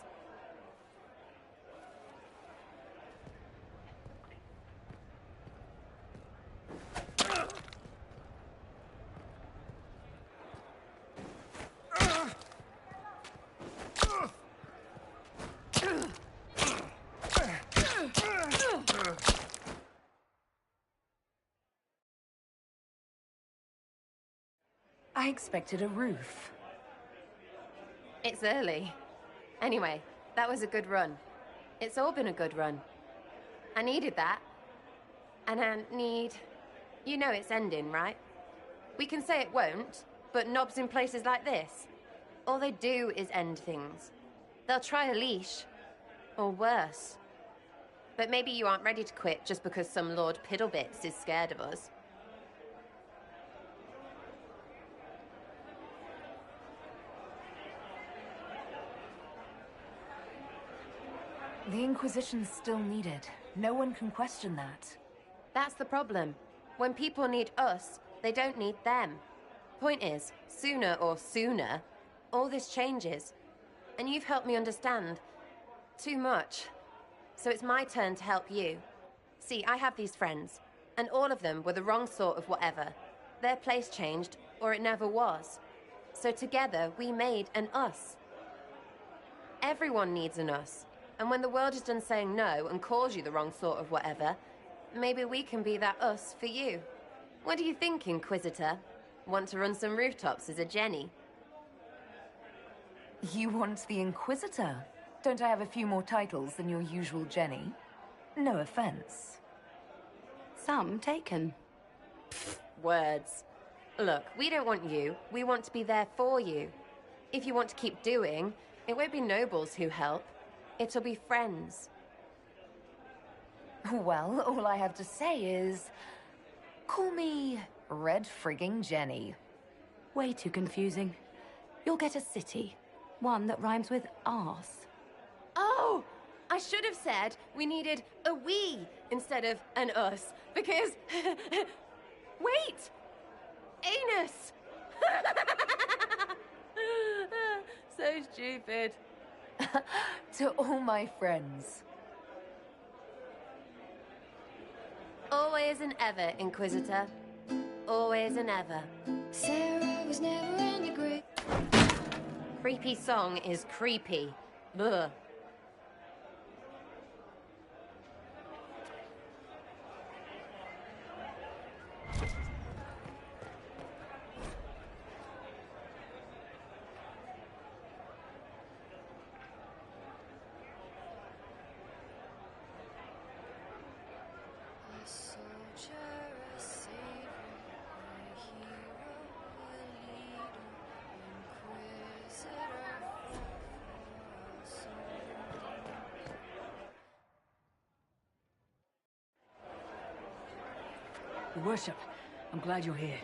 I expected a roof. It's early. Anyway, that was a good run. It's all been a good run. I needed that. And I need... You know it's ending, right? We can say it won't, but knobs in places like this, all they do is end things. They'll try a leash. Or worse. But maybe you aren't ready to quit just because some Lord Piddlebits is scared of us. The Inquisition's still needed. No one can question that. That's the problem. When people need us, they don't need them. Point is, sooner, all this changes. And you've helped me understand. Too much. So it's my turn to help you. See, I have these friends, and all of them were the wrong sort of whatever. Their place changed, or it never was. So together, we made an us. Everyone needs an us. And when the world is done saying no and calls you the wrong sort of whatever, maybe we can be that us for you. What do you think, Inquisitor? Want to run some rooftops as a Jenny? You want the Inquisitor? Don't I have a few more titles than your usual Jenny? No offense. Some taken. Words. Look, we don't want you. We want to be there for you. If you want to keep doing, it won't be nobles who help. It'll be friends. Well, all I have to say is... call me Red Frigging Jenny. Way too confusing. You'll get a city. One that rhymes with arse. Oh! I should have said we needed a we instead of an us, because... Wait! Anus! So stupid. To all my friends. Always and ever, Inquisitor. Always and ever. Sarah was never in the grave. Creepy song is creepy. Ugh. Your Worship, I'm glad you're here.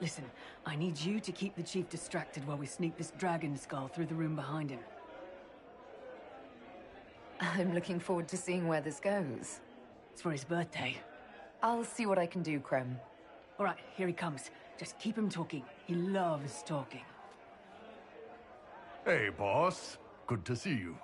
Listen, I need you to keep the Chief distracted while we sneak this dragon skull through the room behind him. I'm looking forward to seeing where this goes. It's for his birthday. I'll see what I can do, Krem. All right, here he comes. Just keep him talking. He loves talking. Hey, boss. Good to see you.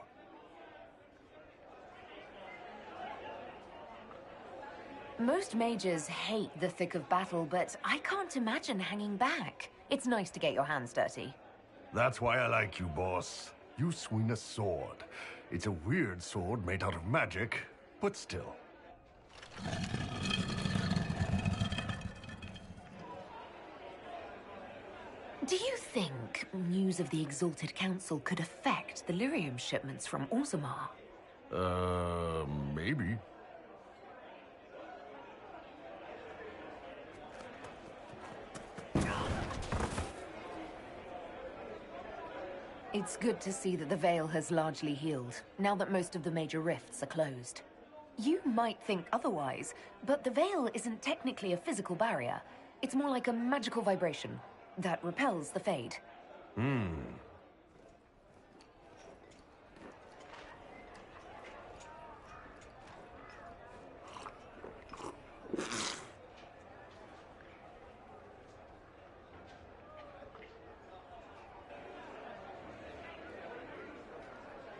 Most mages hate the thick of battle, but I can't imagine hanging back. It's nice to get your hands dirty. That's why I like you, boss. You swing a sword. It's a weird sword made out of magic, but still. Do you think news of the Exalted Council could affect the lyrium shipments from Orzammar? Maybe. It's good to see that the Veil has largely healed, now that most of the major rifts are closed. You might think otherwise, but the Veil isn't technically a physical barrier. It's more like a magical vibration that repels the Fade.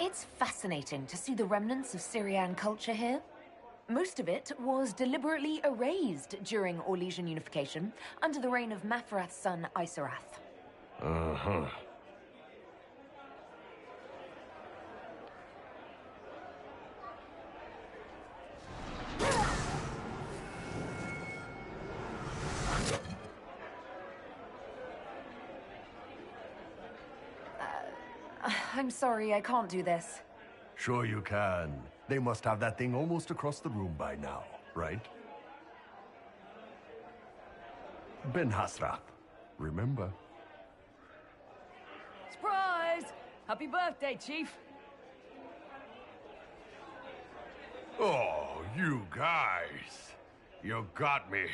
It's fascinating to see the remnants of Syrian culture here. Most of it was deliberately erased during Orlesian unification under the reign of Mafarath's son, Isarath. Uh-huh. I'm sorry, I can't do this. Sure you can. They must have that thing almost across the room by now, right? Ben Hasrat, remember? Surprise! Happy birthday, Chief! Oh, you guys. You got me.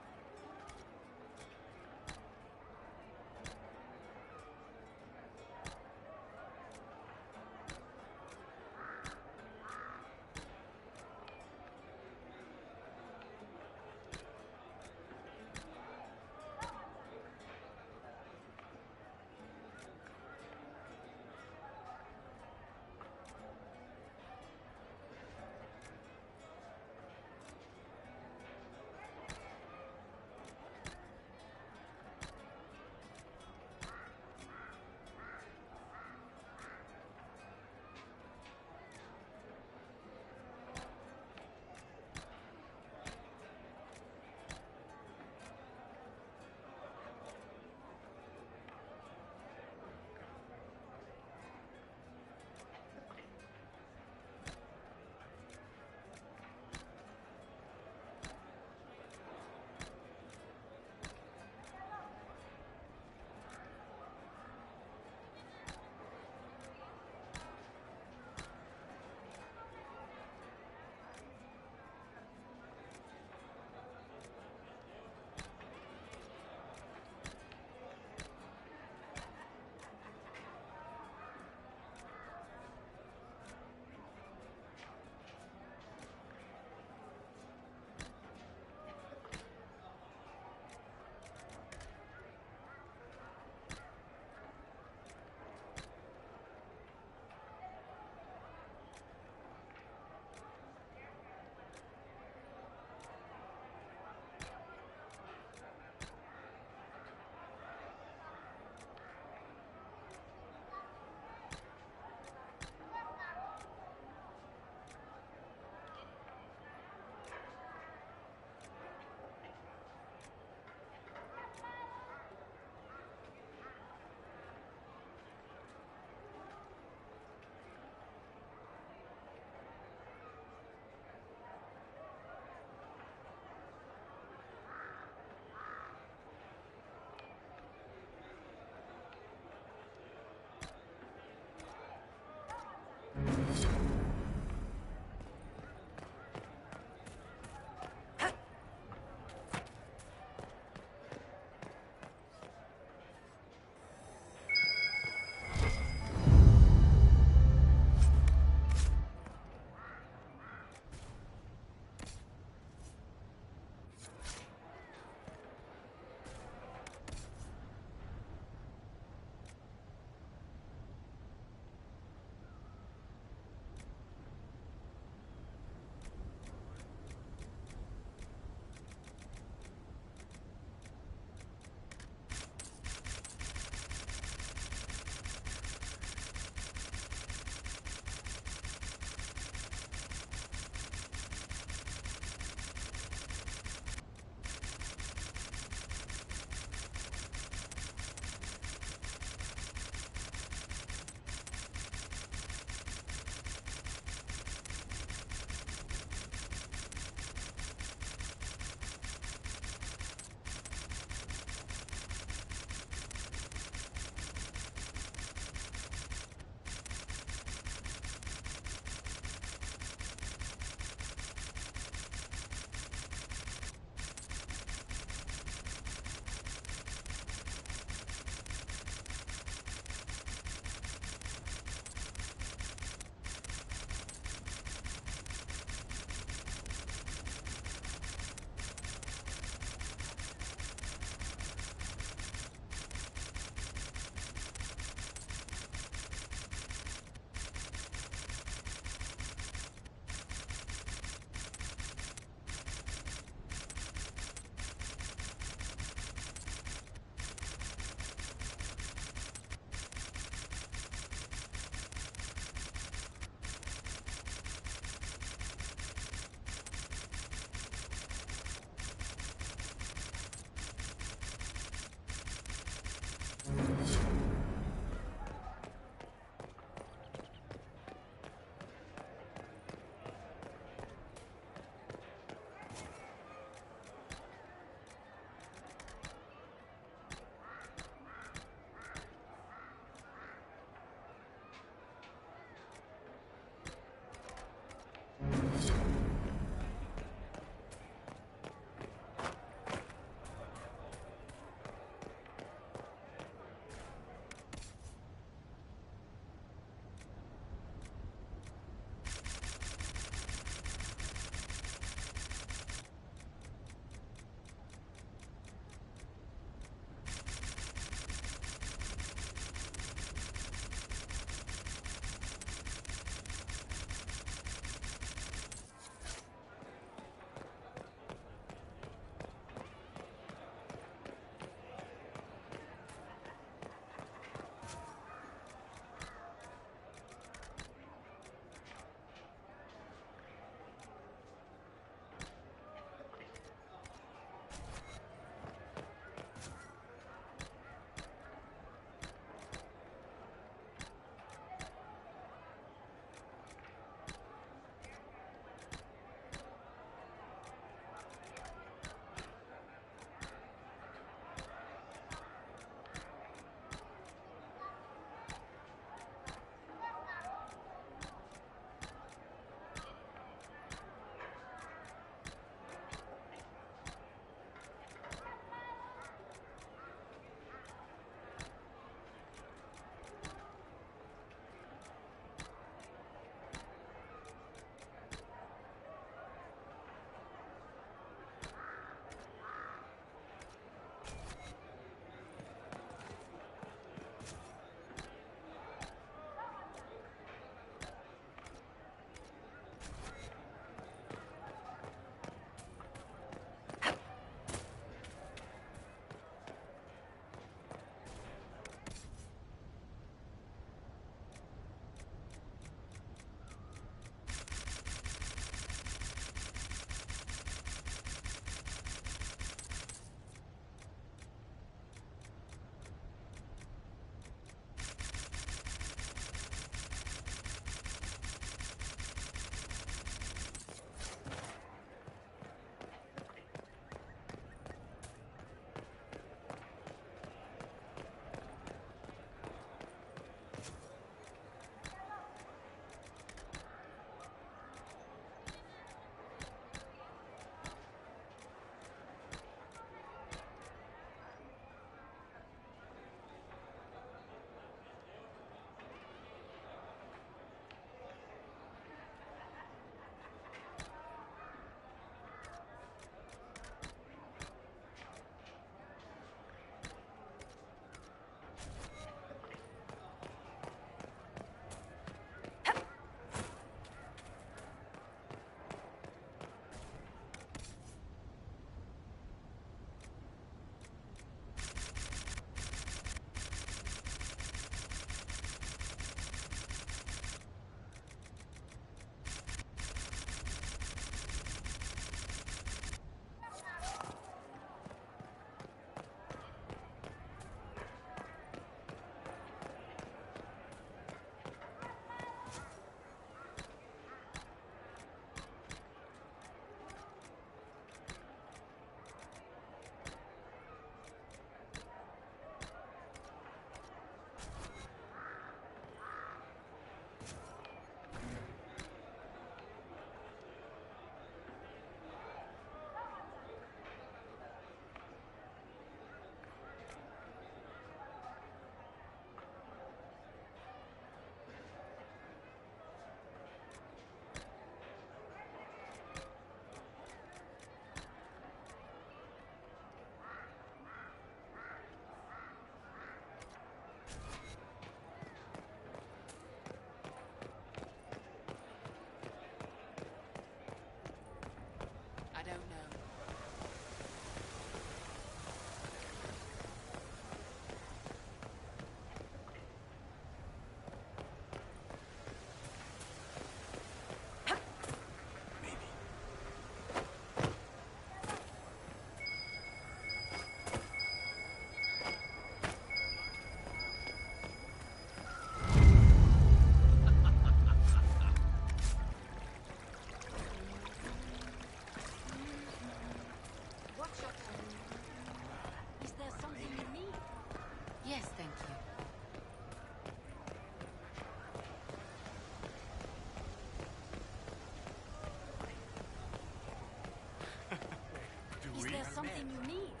something you need.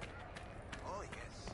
Oh, yes.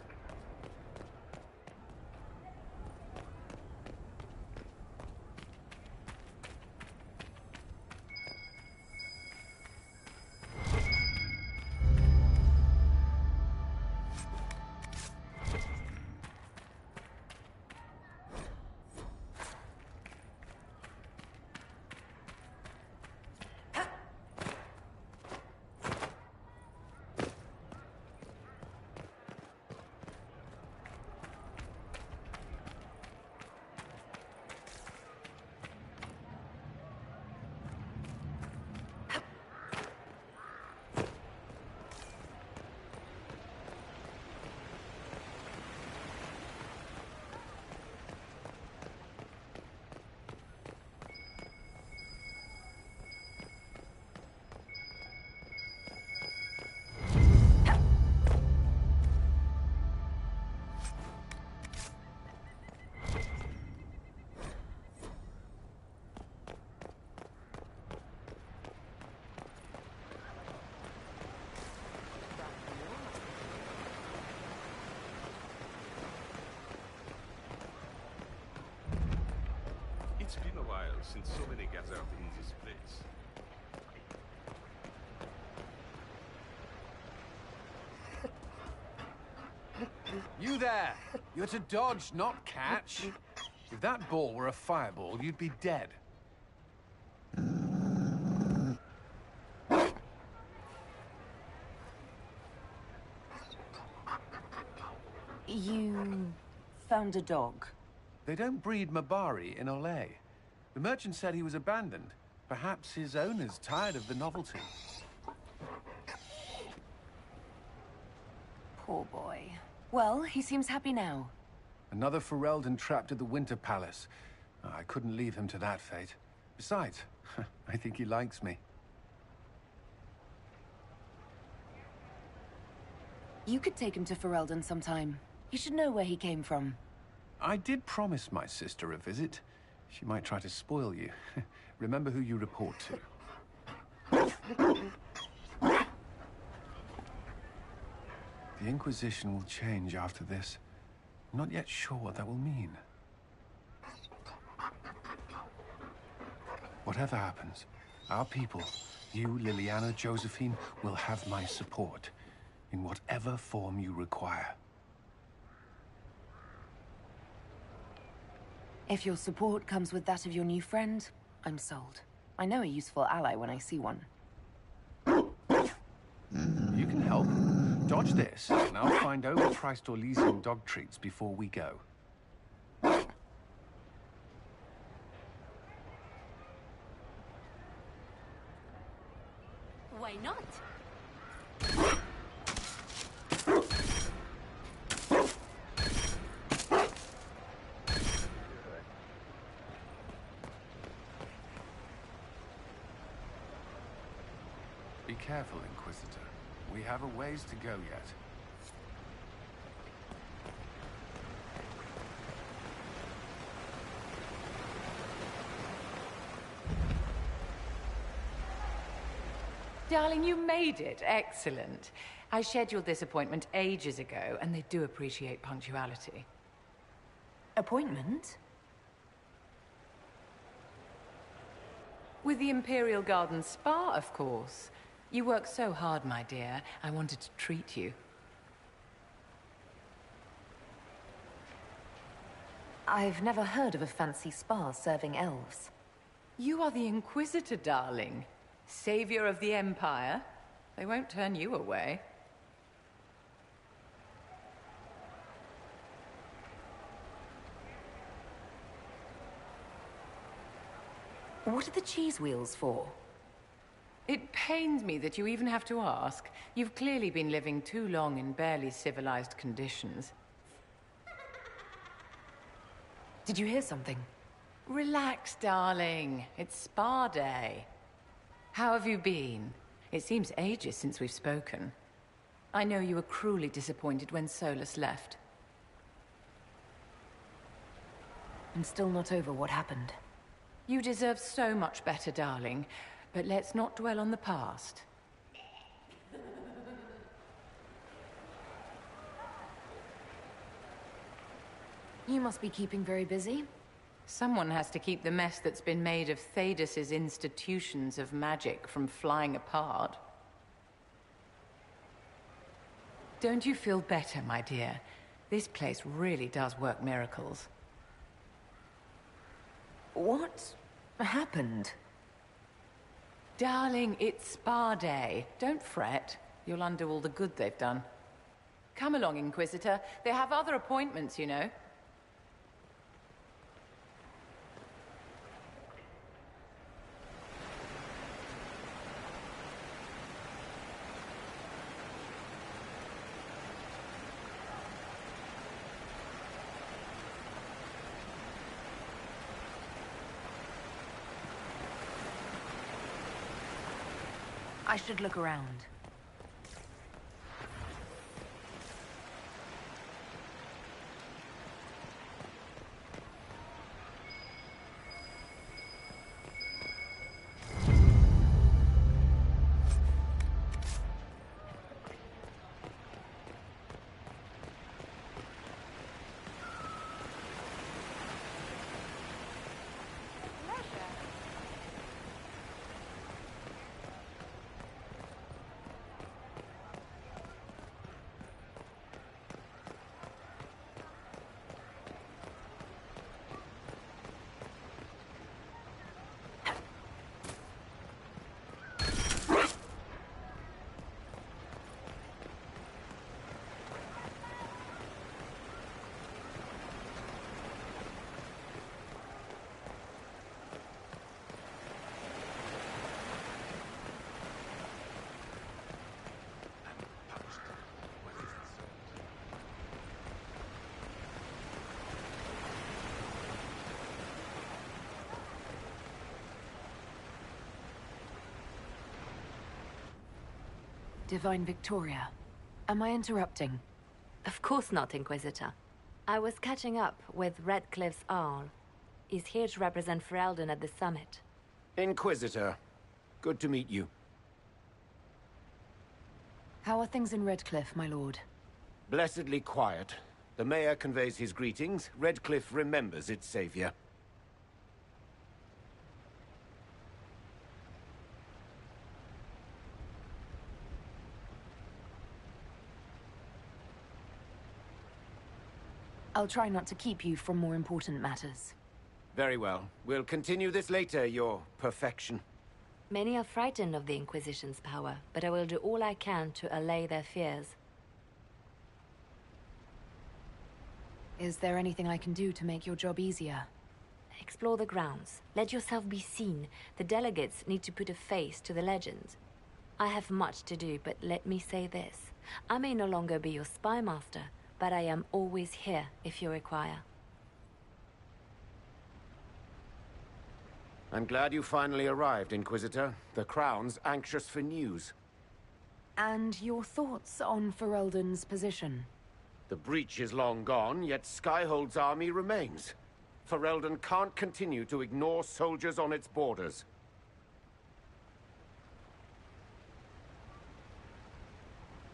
It's been a while since so many gathered in this place. You there! You're to dodge, not catch. If that ball were a fireball, you'd be dead. You found a dog? They don't breed Mabari in Olay. The merchant said he was abandoned. Perhaps his owner's tired of the novelty. Poor boy. Well, he seems happy now. Another Ferelden trapped at the Winter Palace. I couldn't leave him to that fate. Besides, I think he likes me. You could take him to Ferelden sometime. You should know where he came from. I did promise my sister a visit. She might try to spoil you. Remember who you report to. The Inquisition will change after this. I'm not yet sure what that will mean. Whatever happens, our people, you, Leliana, Josephine, will have my support. In whatever form you require. If your support comes with that of your new friend, I'm sold. I know a useful ally when I see one. You can help. Dodge this, and I'll find overpriced Orlesian dog treats before we go. Why not? Be careful, Inquisitor. We have a ways to go yet. Darling, you made it. Excellent. I scheduled this appointment ages ago, and they do appreciate punctuality. Appointment? With the Imperial Garden Spa, of course. You work so hard, my dear. I wanted to treat you. I've never heard of a fancy spa serving elves. You are the Inquisitor, darling. Savior of the Empire. They won't turn you away. What are the cheese wheels for? It pains me that you even have to ask. You've clearly been living too long in barely civilized conditions. Did you hear something? Relax, darling. It's spa day. How have you been? It seems ages since we've spoken. I know you were cruelly disappointed when Solus left. I'm still not over what happened. You deserve so much better, darling. But let's not dwell on the past. You must be keeping very busy. Someone has to keep the mess that's been made of Thaddeus' institutions of magic from flying apart. Don't you feel better, my dear? This place really does work miracles. What happened? Darling, it's spa day. Don't fret. You'll undo all the good they've done. Come along, Inquisitor. They have other appointments, you know. I should look around. Divine Victoria, am I interrupting? Of course not, Inquisitor. I was catching up with Redcliffe's Arl. He's here to represent Ferelden at the summit. Inquisitor, good to meet you. How are things in Redcliffe, my lord? Blessedly quiet. The mayor conveys his greetings. Redcliffe remembers its savior. I'll try not to keep you from more important matters. Very well. We'll continue this later, your perfection. Many are frightened of the Inquisition's power, but I will do all I can to allay their fears. Is there anything I can do to make your job easier? Explore the grounds. Let yourself be seen. The delegates need to put a face to the legend. I have much to do, but let me say this. I may no longer be your spy master, but I am always here if you require. I'm glad you finally arrived, Inquisitor. The Crown's anxious for news. And your thoughts on Ferelden's position? The breach is long gone, yet Skyhold's army remains. Ferelden can't continue to ignore soldiers on its borders.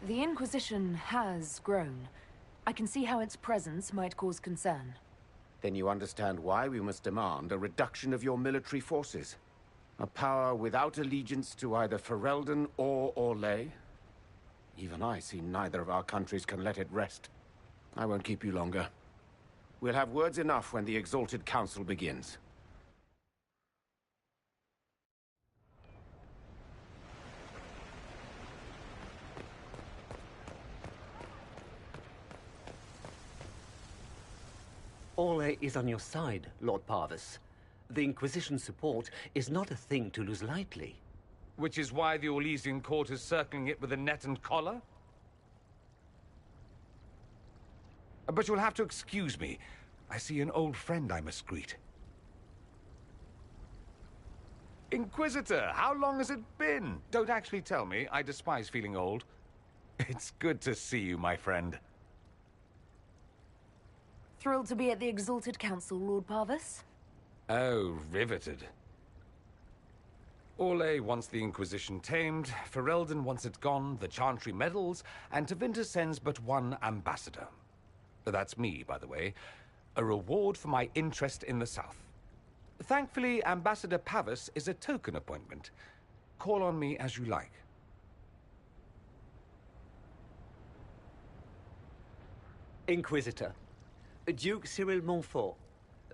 The Inquisition has grown. I can see how its presence might cause concern. Then you understand why we must demand a reduction of your military forces. A power without allegiance to either Ferelden or Orlais. Even I see neither of our countries can let it rest. I won't keep you longer. We'll have words enough when the Exalted Council begins. Orlais is on your side, Lord Parvis. The Inquisition's support is not a thing to lose lightly. Which is why the Orlesian court is circling it with a net and collar? But you'll have to excuse me. I see an old friend I must greet. Inquisitor, how long has it been? Don't actually tell me. I despise feeling old. It's good to see you, my friend. Thrilled to be at the Exalted Council, Lord Parvis. Oh, riveted. Orlais wants the Inquisition tamed, Ferelden wants it gone, the Chantry meddles, and Tevinter sends but one ambassador. That's me, by the way. A reward for my interest in the South. Thankfully, Ambassador Pavus is a token appointment. Call on me as you like. Inquisitor, Duke Cyril Montfort,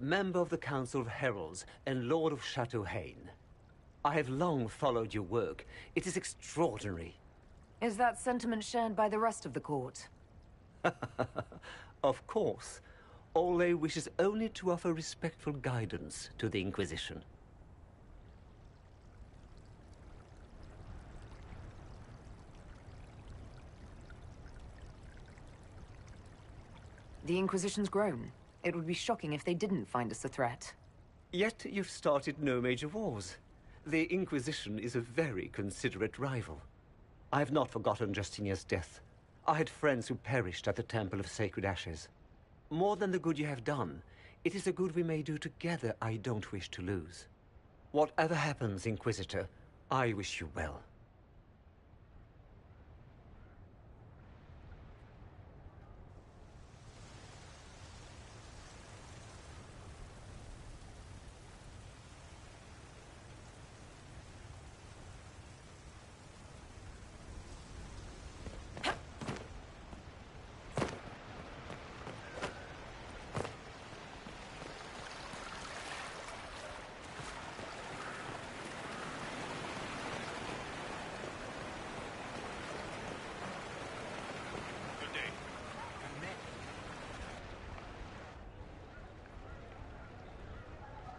member of the Council of Heralds and Lord of Chateau Haine. I have long followed your work. It is extraordinary. Is that sentiment shared by the rest of the court? Of course. Orlais wishes only to offer respectful guidance to the Inquisition. The Inquisition's grown. It would be shocking if they didn't find us a threat. Yet you've started no major wars. The Inquisition is a very considerate rival. I have not forgotten Justinia's death. I had friends who perished at the Temple of Sacred Ashes. More than the good you have done, it is a good we may do together I don't wish to lose. Whatever happens, Inquisitor, I wish you well.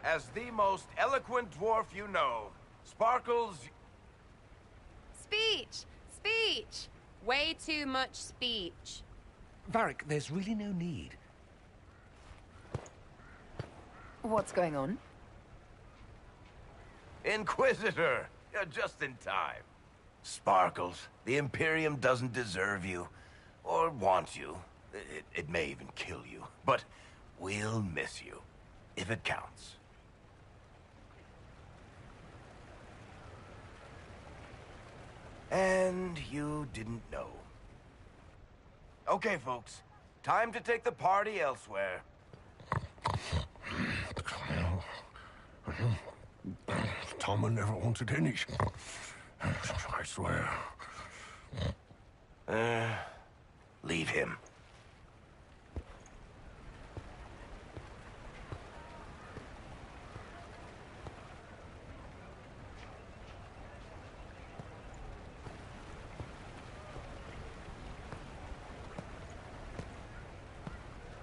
As the most eloquent dwarf you know, Sparkles... Speech! Speech! Way too much speech. Varric, there's really no need. What's going on? Inquisitor! You're just in time. Sparkles, the Imperium doesn't deserve you. Or want you. It may even kill you. But we'll miss you. If it counts. And you didn't know. Okay, folks. Time to take the party elsewhere. Toma never wanted any. I swear. Leave him.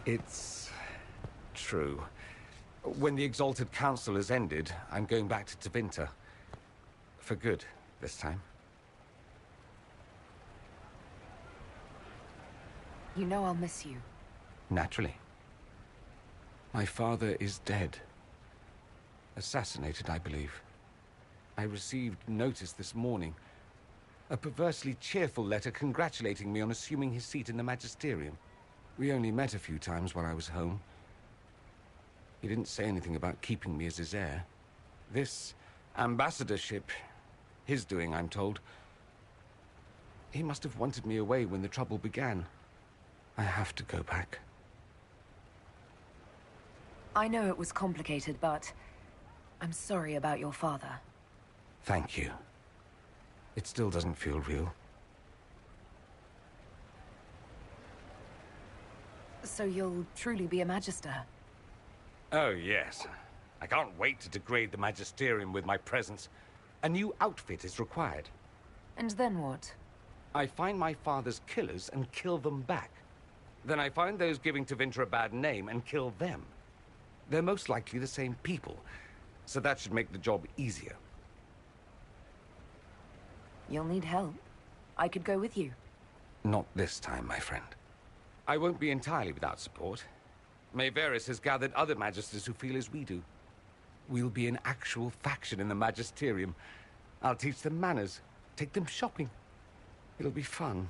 It's true. When the Exalted Council has ended, I'm going back to Tevinter. For good, this time. You know I'll miss you. Naturally. My father is dead. Assassinated, I believe. I received notice this morning. A perversely cheerful letter congratulating me on assuming his seat in the Magisterium. We only met a few times while I was home. He didn't say anything about keeping me as his heir. This ambassadorship, his doing, I'm told. He must have wanted me away when the trouble began. I have to go back. I know it was complicated, but I'm sorry about your father. Thank you. It still doesn't feel real. So you'll truly be a Magister? Oh, yes. I can't wait to degrade the Magisterium with my presence. A new outfit is required. And then what? I find my father's killers and kill them back. Then I find those giving Tevinter a bad name and kill them. They're most likely the same people, so that should make the job easier. You'll need help. I could go with you. Not this time, my friend. I won't be entirely without support. Maevaris has gathered other Magisters who feel as we do. We'll be an actual faction in the Magisterium. I'll teach them manners, take them shopping. It'll be fun.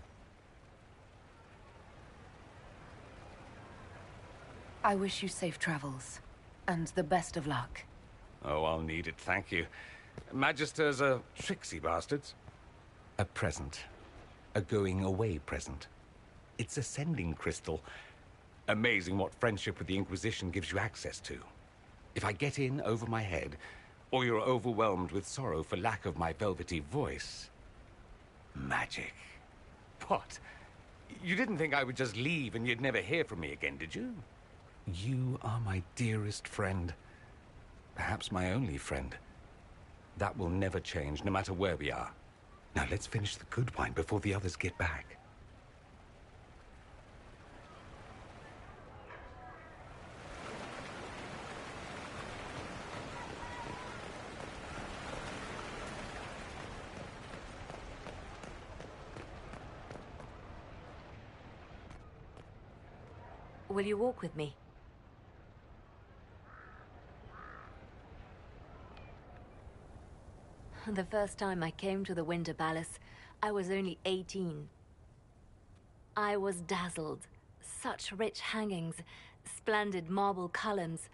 I wish you safe travels, and the best of luck. Oh, I'll need it, thank you. Magisters are tricksy bastards. A present. A going-away present. It's a sending crystal. Amazing what friendship with the Inquisition gives you access to. If I get in over my head, or you're overwhelmed with sorrow for lack of my velvety voice... magic. What? You didn't think I would just leave and you'd never hear from me again, did you? You are my dearest friend. Perhaps my only friend. That will never change, no matter where we are. Now let's finish the good wine before the others get back. Will you walk with me? The first time I came to the Winter Palace, I was only 18. I was dazzled. Such rich hangings, splendid marble columns,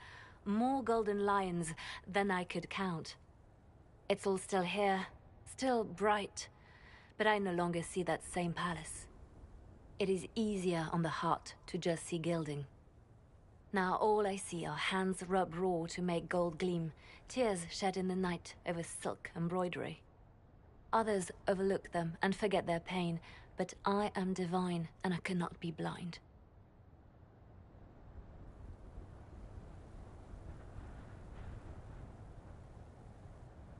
more golden lions than I could count. It's all still here, still bright, but I no longer see that same palace. It is easier on the heart to just see gilding. Now all I see are hands rubbed raw to make gold gleam, tears shed in the night over silk embroidery. Others overlook them and forget their pain, but I am divine and I cannot be blind.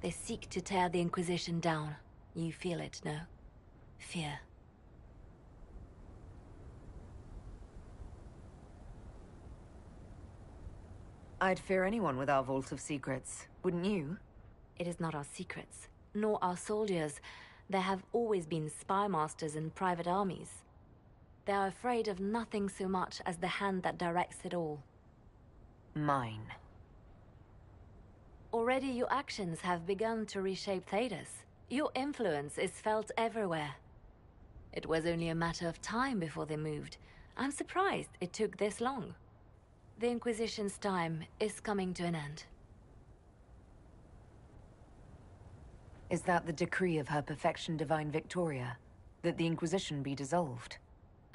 They seek to tear the Inquisition down. You feel it, no? Fear. I'd fear anyone with our Vault of Secrets, wouldn't you? It is not our secrets, nor our soldiers. There have always been spy masters and private armies. They are afraid of nothing so much as the hand that directs it all. Mine. Already your actions have begun to reshape Thedas. Your influence is felt everywhere. It was only a matter of time before they moved. I'm surprised it took this long. The Inquisition's time is coming to an end. Is that the decree of Her Perfection Divine Victoria? That the Inquisition be dissolved?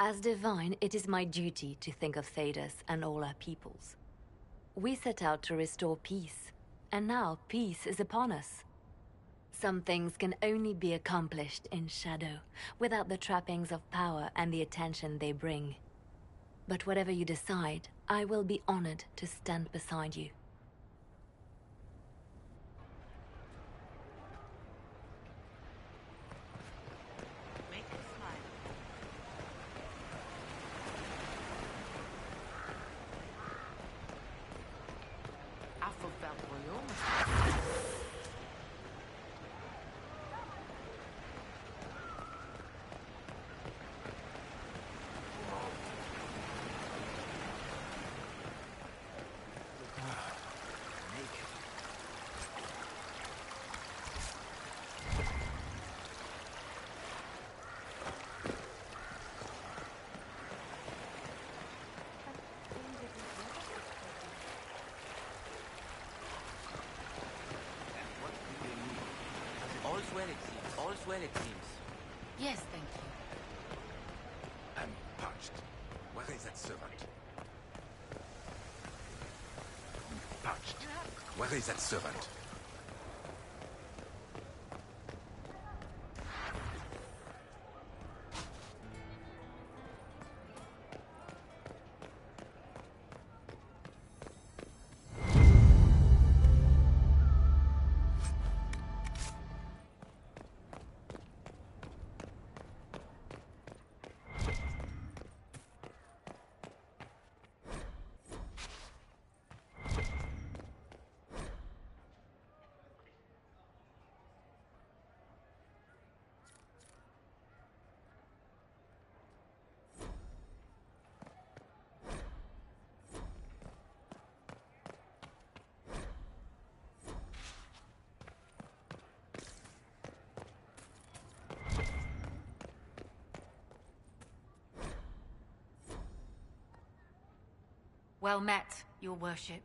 As divine, it is my duty to think of Thedas and all our peoples. We set out to restore peace, and now peace is upon us. Some things can only be accomplished in shadow, without the trappings of power and the attention they bring. But whatever you decide, I will be honored to stand beside you. All's well, it seems. Yes, thank you. I'm parched. Where is that servant? Parched. Where is that servant? Well met, your worship.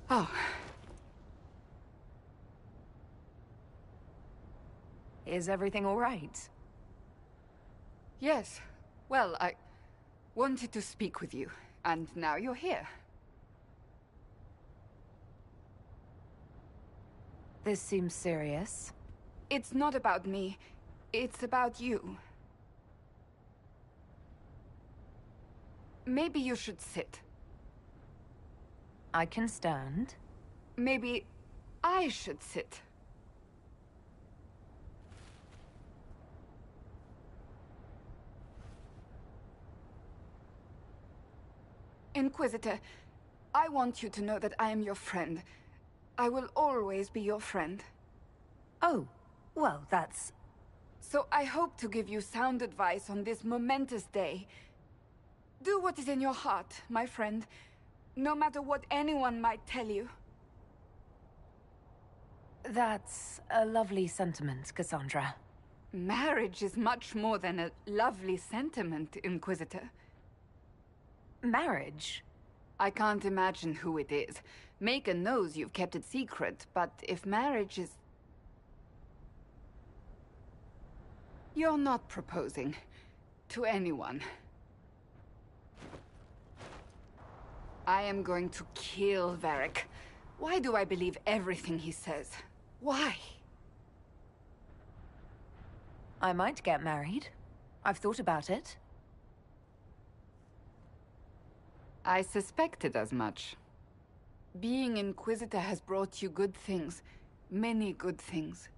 Oh. Is everything all right? Yes. Well, I wanted to speak with you, and now you're here. This seems serious. It's not about me. It's about you. Maybe you should sit. I can stand. Maybe I should sit. Inquisitor, I want you to know that I am your friend. I will always be your friend. Oh, well, that's... So I hope to give you sound advice on this momentous day. Do what is in your heart, my friend, no matter what anyone might tell you. That's a lovely sentiment, Cassandra. Marriage is much more than a lovely sentiment, Inquisitor. Marriage? I can't imagine who it is. Megan knows you've kept it secret, but if marriage is... You're not proposing to anyone. I am going to kill Varric. Why do I believe everything he says? Why? I might get married. I've thought about it. I suspected as much. Being Inquisitor has brought you good things. Many good things.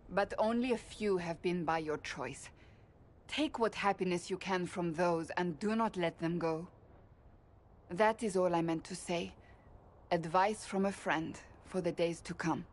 But only a few have been by your choice. Take what happiness you can from those and do not let them go. That is all I meant to say. Advice from a friend for the days to come.